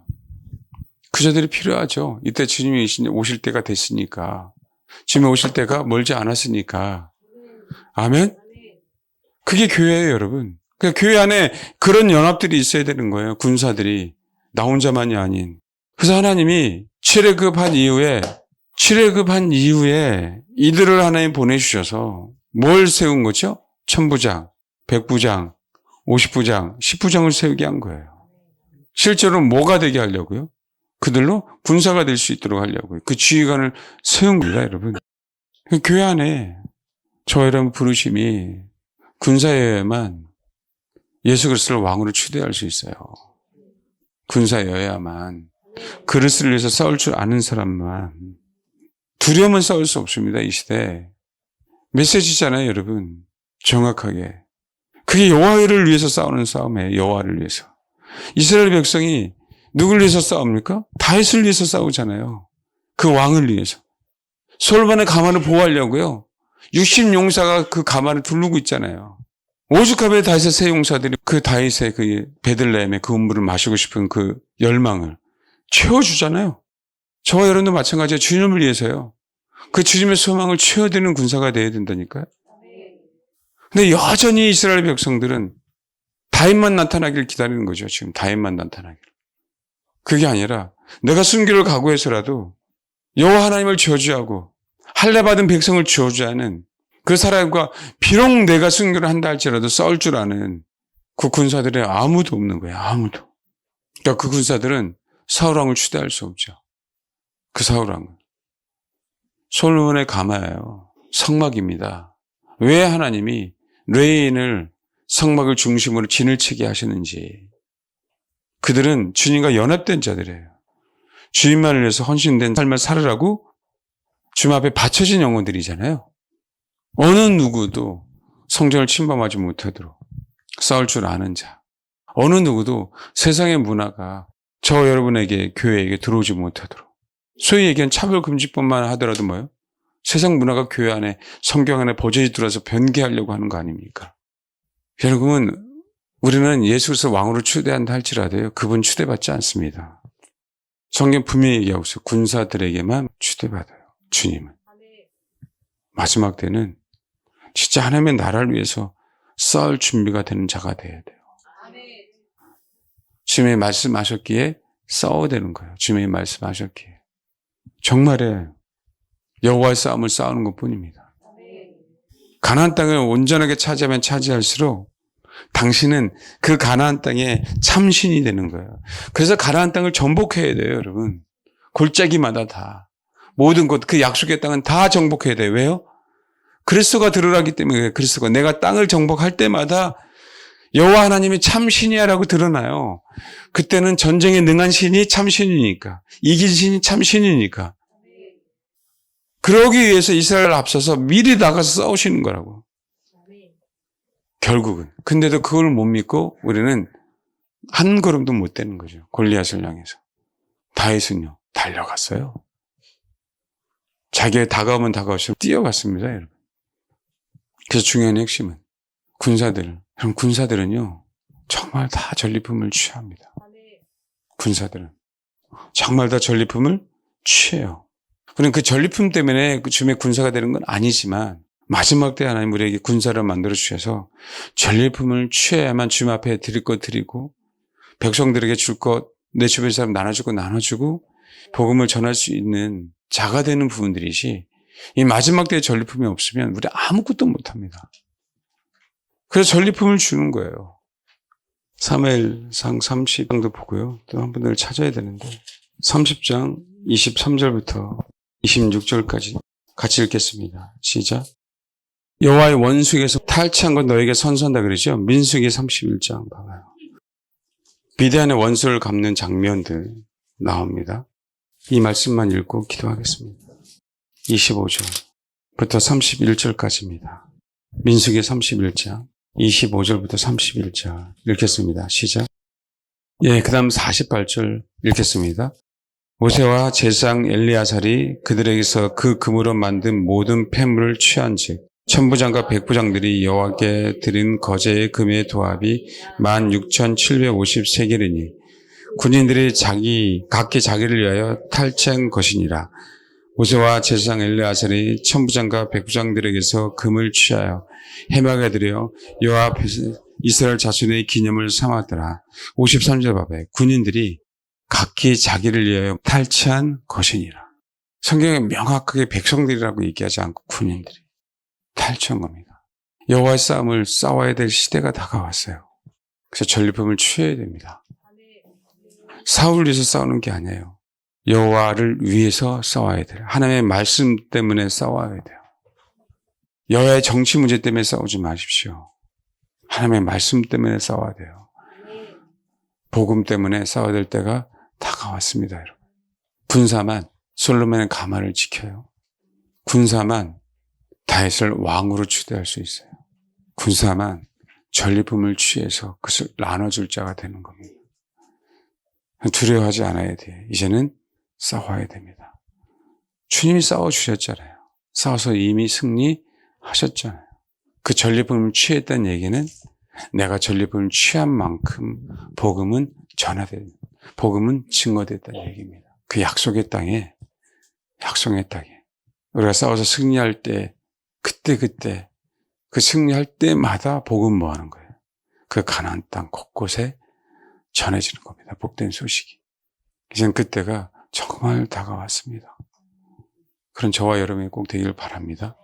그 자들이 필요하죠. 이때 주님이 오실 때가 됐으니까. 주님이 오실 때가 멀지 않았으니까. 아멘? 그게 교회예요, 여러분. 그러니까 교회 안에 그런 연합들이 있어야 되는 거예요. 군사들이. 나 혼자만이 아닌. 그래서 하나님이 출애굽한 이후에 이들을 하나님 보내주셔서 뭘 세운 거죠? 1000부장, 100부장, 50부장, 10부장을 세우게 한 거예요. 실제로 뭐가 되게 하려고요? 그들로 군사가 될 수 있도록 하려고요. 그 지휘관을 세운 겁니다, 여러분. 교회 안에 저 여러분 부르심이 군사여야만 예수 그리스도를 왕으로 추대할 수 있어요. 군사여야만. 그리스도를 위해서 싸울 줄 아는 사람만. 두려움은 싸울 수 없습니다, 이 시대에. 메시지잖아요, 여러분. 정확하게. 그게 여호와를 위해서 싸우는 싸움이에요, 여호와를 위해서. 이스라엘 백성이 누굴 위해서 싸웁니까? 다윗을 위해서 싸우잖아요. 그 왕을 위해서. 솔로몬의 가마를 보호하려고요. 60용사가 그 가마를 두르고 있잖아요. 오죽하면 다윗의 세 용사들이 그 다윗의 그 베들레헴의 그 음물을 마시고 싶은 그 열망을 채워주잖아요. 저와 여러분도 마찬가지예요. 주님을 위해서요. 그 주님의 소망을 채워드리는 군사가 되어야 된다니까요. 근데 여전히 이스라엘 백성들은 다윗만 나타나기를 기다리는 거죠. 지금 다윗만 나타나기를. 그게 아니라 내가 순교를 각오해서라도 여호와 하나님을 저주하고 할례받은 백성을 저주하는 그 사람과 비록 내가 순교를 한다 할지라도 싸울 줄 아는 그 군사들이 아무도 없는 거예요. 아무도. 그러니까 그 군사들은 사울왕을 추대할 수 없죠. 그 사울왕은. 솔로몬의 가마예요. 성막입니다. 왜 하나님이 레인을 성막을 중심으로 진을 치게 하시는지. 그들은 주님과 연합된 자들이에요. 주님만을 위해서 헌신된 삶을 살으라고 주님 앞에 바쳐진 영혼들이잖아요. 어느 누구도 성전을 침범하지 못하도록 싸울 줄 아는 자. 어느 누구도 세상의 문화가 저 여러분에게 교회에게 들어오지 못하도록. 소위 얘기한 차별금지법만 하더라도 뭐예요? 세상 문화가 교회 안에 성경 안에 버젓이 들어서 변개하려고 하는 거 아닙니까? 여러분, 우리는 예수 그리스도 왕으로 추대한다 할지라도요. 그분 추대받지 않습니다. 성경 분명히 얘기하고 있어요. 군사들에게만 추대받아요. 주님은. 마지막 때는 진짜 하나님의 나라를 위해서 싸울 준비가 되는 자가 돼야 돼요. 주님이 말씀하셨기에 싸워야 되는 거예요. 주님이 말씀하셨기에. 정말에 여호와의 싸움을 싸우는 것뿐입니다. 가나안 땅을 온전하게 차지하면 차지할수록 당신은 그 가나안 땅의 참신이 되는 거예요. 그래서 가나안 땅을 정복해야 돼요, 여러분. 골짜기마다 다. 모든 곳, 그 약속의 땅은 다 정복해야 돼요. 왜요? 그리스도가 드러나기 때문에 그래요. 그리스도가. 내가 땅을 정복할 때마다 여호와 하나님이 참신이야라고 드러나요. 그때는 전쟁에 능한 신이 참신이니까. 이긴 신이 참신이니까. 그러기 위해서 이스라엘을 앞서서 미리 나가서 싸우시는 거라고. 결국은. 근데도 그걸 못 믿고 우리는 한 걸음도 못 떼는 거죠. 골리앗을 향해서. 다윗은요, 달려갔어요. 자기의 다가오면 다가올수록 뛰어갔습니다, 여러분. 그래서 중요한 핵심은 그럼 군사들은요, 정말 다 전리품을 취합니다. 군사들은. 정말 다 전리품을 취해요. 그럼 그 전리품 때문에 그 주님의 군사가 되는 건 아니지만 마지막 때 하나님 우리에게 군사를 만들어 주셔서 전리품을 취해야만 주님 앞에 드릴 것 드리고 백성들에게 줄 것 내 주변 사람 나눠주고 나눠주고 복음을 전할 수 있는 자가 되는 부분들이지 이 마지막 때에 전리품이 없으면 우리 아무것도 못합니다. 그래서 전리품을 주는 거예요. 사무엘상 30장도 보고요. 또 한 분을 찾아야 되는데 30장 23절부터 26절까지 같이 읽겠습니다. 시작. 여호와의 원수에게서 탈취한 건 너에게 선선다 그러죠. 민수기 31장 봐봐요. 비대한의 원수를 갚는 장면들 나옵니다. 이 말씀만 읽고 기도하겠습니다. 25절부터 31절까지입니다. 민수기 31장 25절부터 31절 읽겠습니다. 시작. 예, 그 다음 48절 읽겠습니다. 모세와 제사장 엘리야살이 그들에게서 그 금으로 만든 모든 폐물을 취한즉 천부장과 백부장들이 여호와께 드린 거제의 금의 도합이 16,750세겔이니 군인들이 각기 자기를 위하여 탈취한 것이니라. 모세와 제사장 엘리야살이 천부장과 백부장들에게서 금을 취하여 해막에 들여 여호와 앞에서 이스라엘 자손의 기념을 삼았더라. 53절 봐봐요. 군인들이 각기 자기를 위하여 탈취한 것이니라. 성경에 명확하게 백성들이라고 얘기하지 않고 군인들이 탈취한 겁니다. 여호와의 싸움을 싸워야 될 시대가 다가왔어요. 그래서 전리품을 취해야 됩니다. 사울을 위해서 싸우는 게 아니에요. 여호와를 위해서 싸워야 돼요. 하나님의 말씀 때문에 싸워야 돼요. 여호와의 정치 문제 때문에 싸우지 마십시오. 하나님의 말씀 때문에 싸워야 돼요. 복음 때문에 싸워야 될 때가 다가왔습니다, 여러분. 군사만 솔로몬의 가마를 지켜요. 군사만 다윗을 왕으로 추대할 수 있어요. 군사만 전리품을 취해서 그것을 나눠줄 자가 되는 겁니다. 두려워하지 않아야 돼요. 이제는 싸워야 됩니다. 주님이 싸워주셨잖아요. 싸워서 이미 승리하셨잖아요. 그 전리품을 취했다는 얘기는 내가 전리품을 취한 만큼 복음은 전화된, 복음은 증거됐다는 얘기입니다. 그 약속의 땅에 우리가 싸워서 승리할 때 그때 그 승리할 때마다 복음 뭐 하는 거예요? 그 가나안 땅 곳곳에 전해지는 겁니다. 복된 소식이. 이젠 그때가 정말 다가왔습니다. 그런 저와 여러분이 꼭 되기를 바랍니다.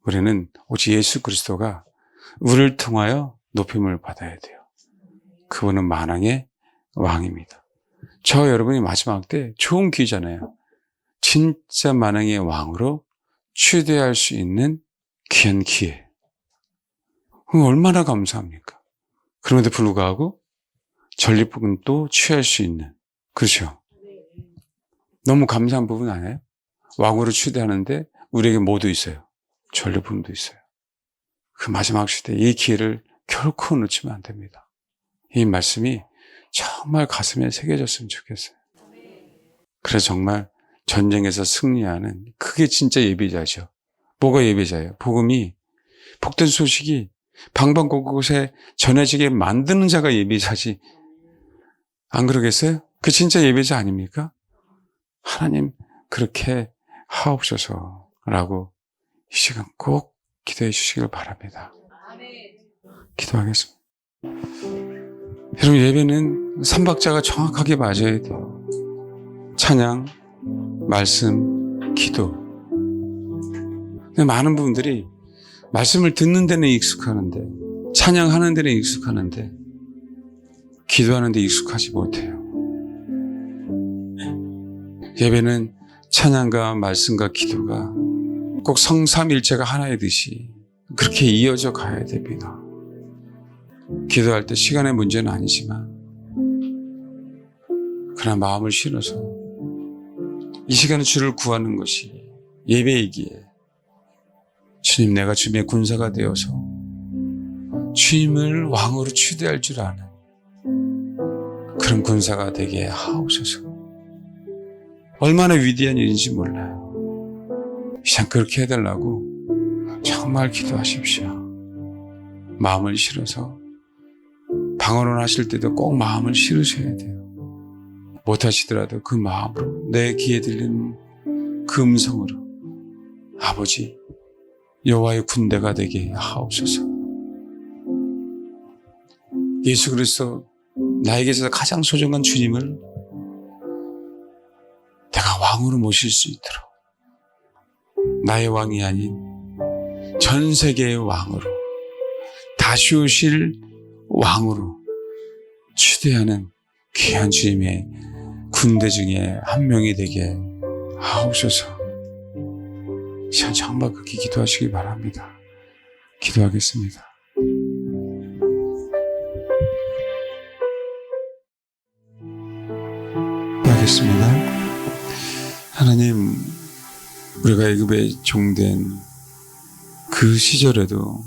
우리는 오직 예수 그리스도가 우리를 통하여 높임을 받아야 돼요. 그분은 만왕의 왕입니다. 저 여러분이 마지막 때 좋은 기회잖아요. 진짜 만왕의 왕으로 추대할 수 있는 귀한 기회. 그럼 얼마나 감사합니까? 그럼에도 불구하고 전리품은 또 취할 수 있는, 그렇죠? 너무 감사한 부분 아니에요? 왕으로 추대하는데 우리에게 뭐도 있어요? 전리품도 있어요. 그 마지막 시대에 이 기회를 결코 놓치면 안 됩니다. 이 말씀이 정말 가슴에 새겨졌으면 좋겠어요. 그래서 정말 전쟁에서 승리하는, 그게 진짜 예배자죠. 뭐가 예배자예요? 복음이, 복된 소식이 방방 곳곳에 전해지게 만드는 자가 예배자지. 안 그러겠어요? 그 진짜 예배자 아닙니까? 하나님 그렇게 하옵소서라고 이 시간 꼭 기도해 주시길 바랍니다. 기도하겠습니다. 여러분, 예배는 삼박자가 정확하게 맞아야 돼요. 찬양, 말씀, 기도. 근데 많은 분들이 말씀을 듣는 데는 익숙하는데, 찬양하는 데는 익숙하는데, 기도하는 데 익숙하지 못해요. 예배는 찬양과 말씀과 기도가 꼭 성삼일체가 하나이듯이 그렇게 이어져 가야 됩니다. 기도할 때 시간의 문제는 아니지만, 그러나 마음을 실어서 이 시간에 주를 구하는 것이 예배이기에, 주님, 내가 주님의 군사가 되어서 주님을 왕으로 추대할 줄 아는 그런 군사가 되게 하옵소서. 얼마나 위대한 일인지 몰라요. 이상 그렇게 해달라고 정말 기도하십시오. 마음을 실어서 방언을 하실 때도 꼭 마음을 실으셔야 돼요. 못하시더라도 그 마음으로, 내 귀에 들리는 그 음성으로 아버지, 여호와의 군대가 되게 하옵소서. 예수 그리스도, 나에게서 가장 소중한 주님을 내가 왕으로 모실 수 있도록, 나의 왕이 아닌 전 세계의 왕으로, 다시 오실 왕으로 추대하는 귀한 주님의 군대 중에 한 명이 되게 하옵소서. 시간 정말 그렇게 기도하시기 바랍니다. 기도하겠습니다. 기도하겠습니다. 하나님, 우리가 애굽에 종된 그 시절에도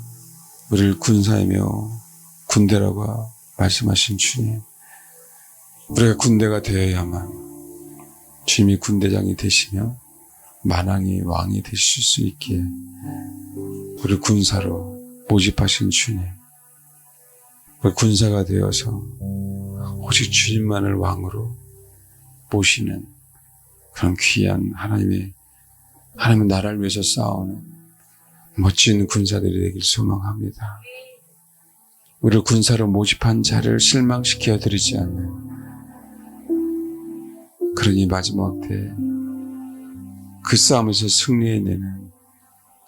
우리를 군사이며 군대라고 말씀하신 주님, 우리가 군대가 되어야만 주님이 군대장이 되시며 만왕이 왕이 되실 수 있기에 우리 군사로 모집하신 주님, 우리 군사가 되어서 오직 주님만을 왕으로 모시는 그런 귀한 하나님의 나라를 위해서 싸우는 멋진 군사들이 되길 소망합니다. 우리를 군사로 모집한 자를 실망시켜 드리지 않는, 그러니 마지막 때 그 싸움에서 승리해내는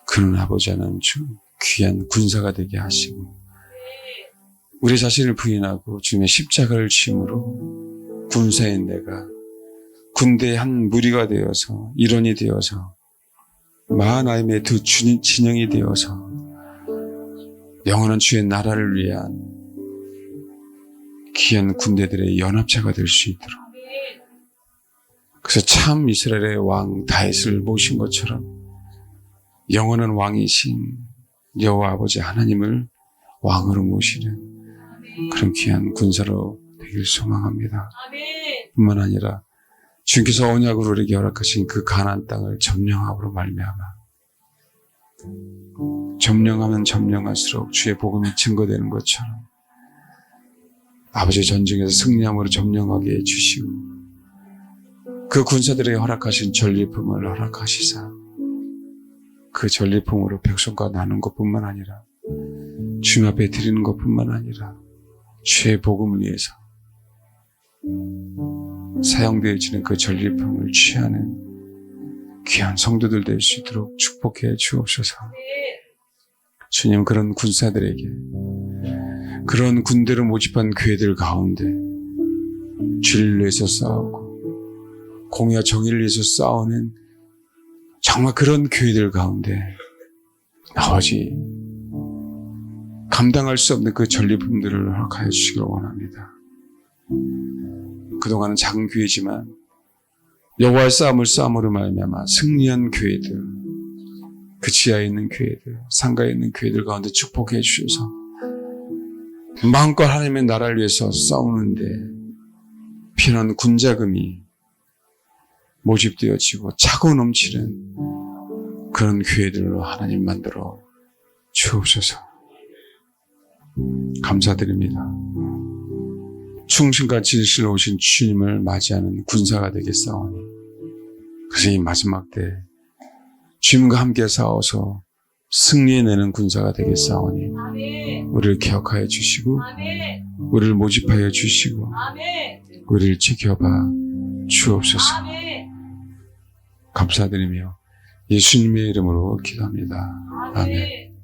그런 아버지 하나님 주 귀한 군사가 되게 하시고, 우리 자신을 부인하고 주님의 십자가를 짐으로 군사인 내가 군대의 한 무리가 되어서, 일원이 되어서, 마하나임의 두 진영이 되어서 영원한 주의 나라를 위한 귀한 군대들의 연합체가 될 수 있도록, 그래서 참 이스라엘의 왕 다윗을 모신 것처럼 영원한 왕이신 여호와 아버지 하나님을 왕으로 모시는 그런 귀한 군사로 되길 소망합니다. 뿐만 아니라 주님께서 언약으로 우리에게 허락하신 그 가나안 땅을 점령함으로 말미암아 점령하면 점령할수록 주의 복음이 증거되는 것처럼 아버지의 전쟁에서 승리함으로 점령하게 해주시고, 그 군사들에게 허락하신 전리품을 허락하시사 그 전리품으로 백성과 나눈 것뿐만 아니라 주님 앞에 드리는 것뿐만 아니라 주의 복음을 위해서 사용되어지는 그 전리품을 취하는 귀한 성도들 될 수 있도록 축복해 주옵소서. 주님, 그런 군사들에게, 그런 군대를 모집한 교회들 가운데 진리를 위해서 싸우고 공의와 정의를 위해서 싸우는 정말 그런 교회들 가운데 아버지 감당할 수 없는 그 전리품들을 허락하여 주시기를 원합니다. 그동안은 작은 교회지만 여호와의 싸움을 싸움으로 말미암아 승리한 교회들, 그 지하에 있는 교회들, 상가에 있는 교회들 가운데 축복해 주셔서 마음껏 하나님의 나라를 위해서 싸우는데 필요한 군자금이 모집되어지고 차고 넘치는 그런 교회들로 하나님 만들어 주옵소서. 감사드립니다. 충신과 진실로 오신 주님을 맞이하는 군사가 되겠사오니, 그래서 이 마지막 때 주님과 함께 싸워서 승리해내는 군사가 되겠사오니 우리를 기억하여 주시고 우리를 모집하여 주시고 우리를 지켜봐 주옵소서. 감사드리며 예수님의 이름으로 기도합니다. 아멘.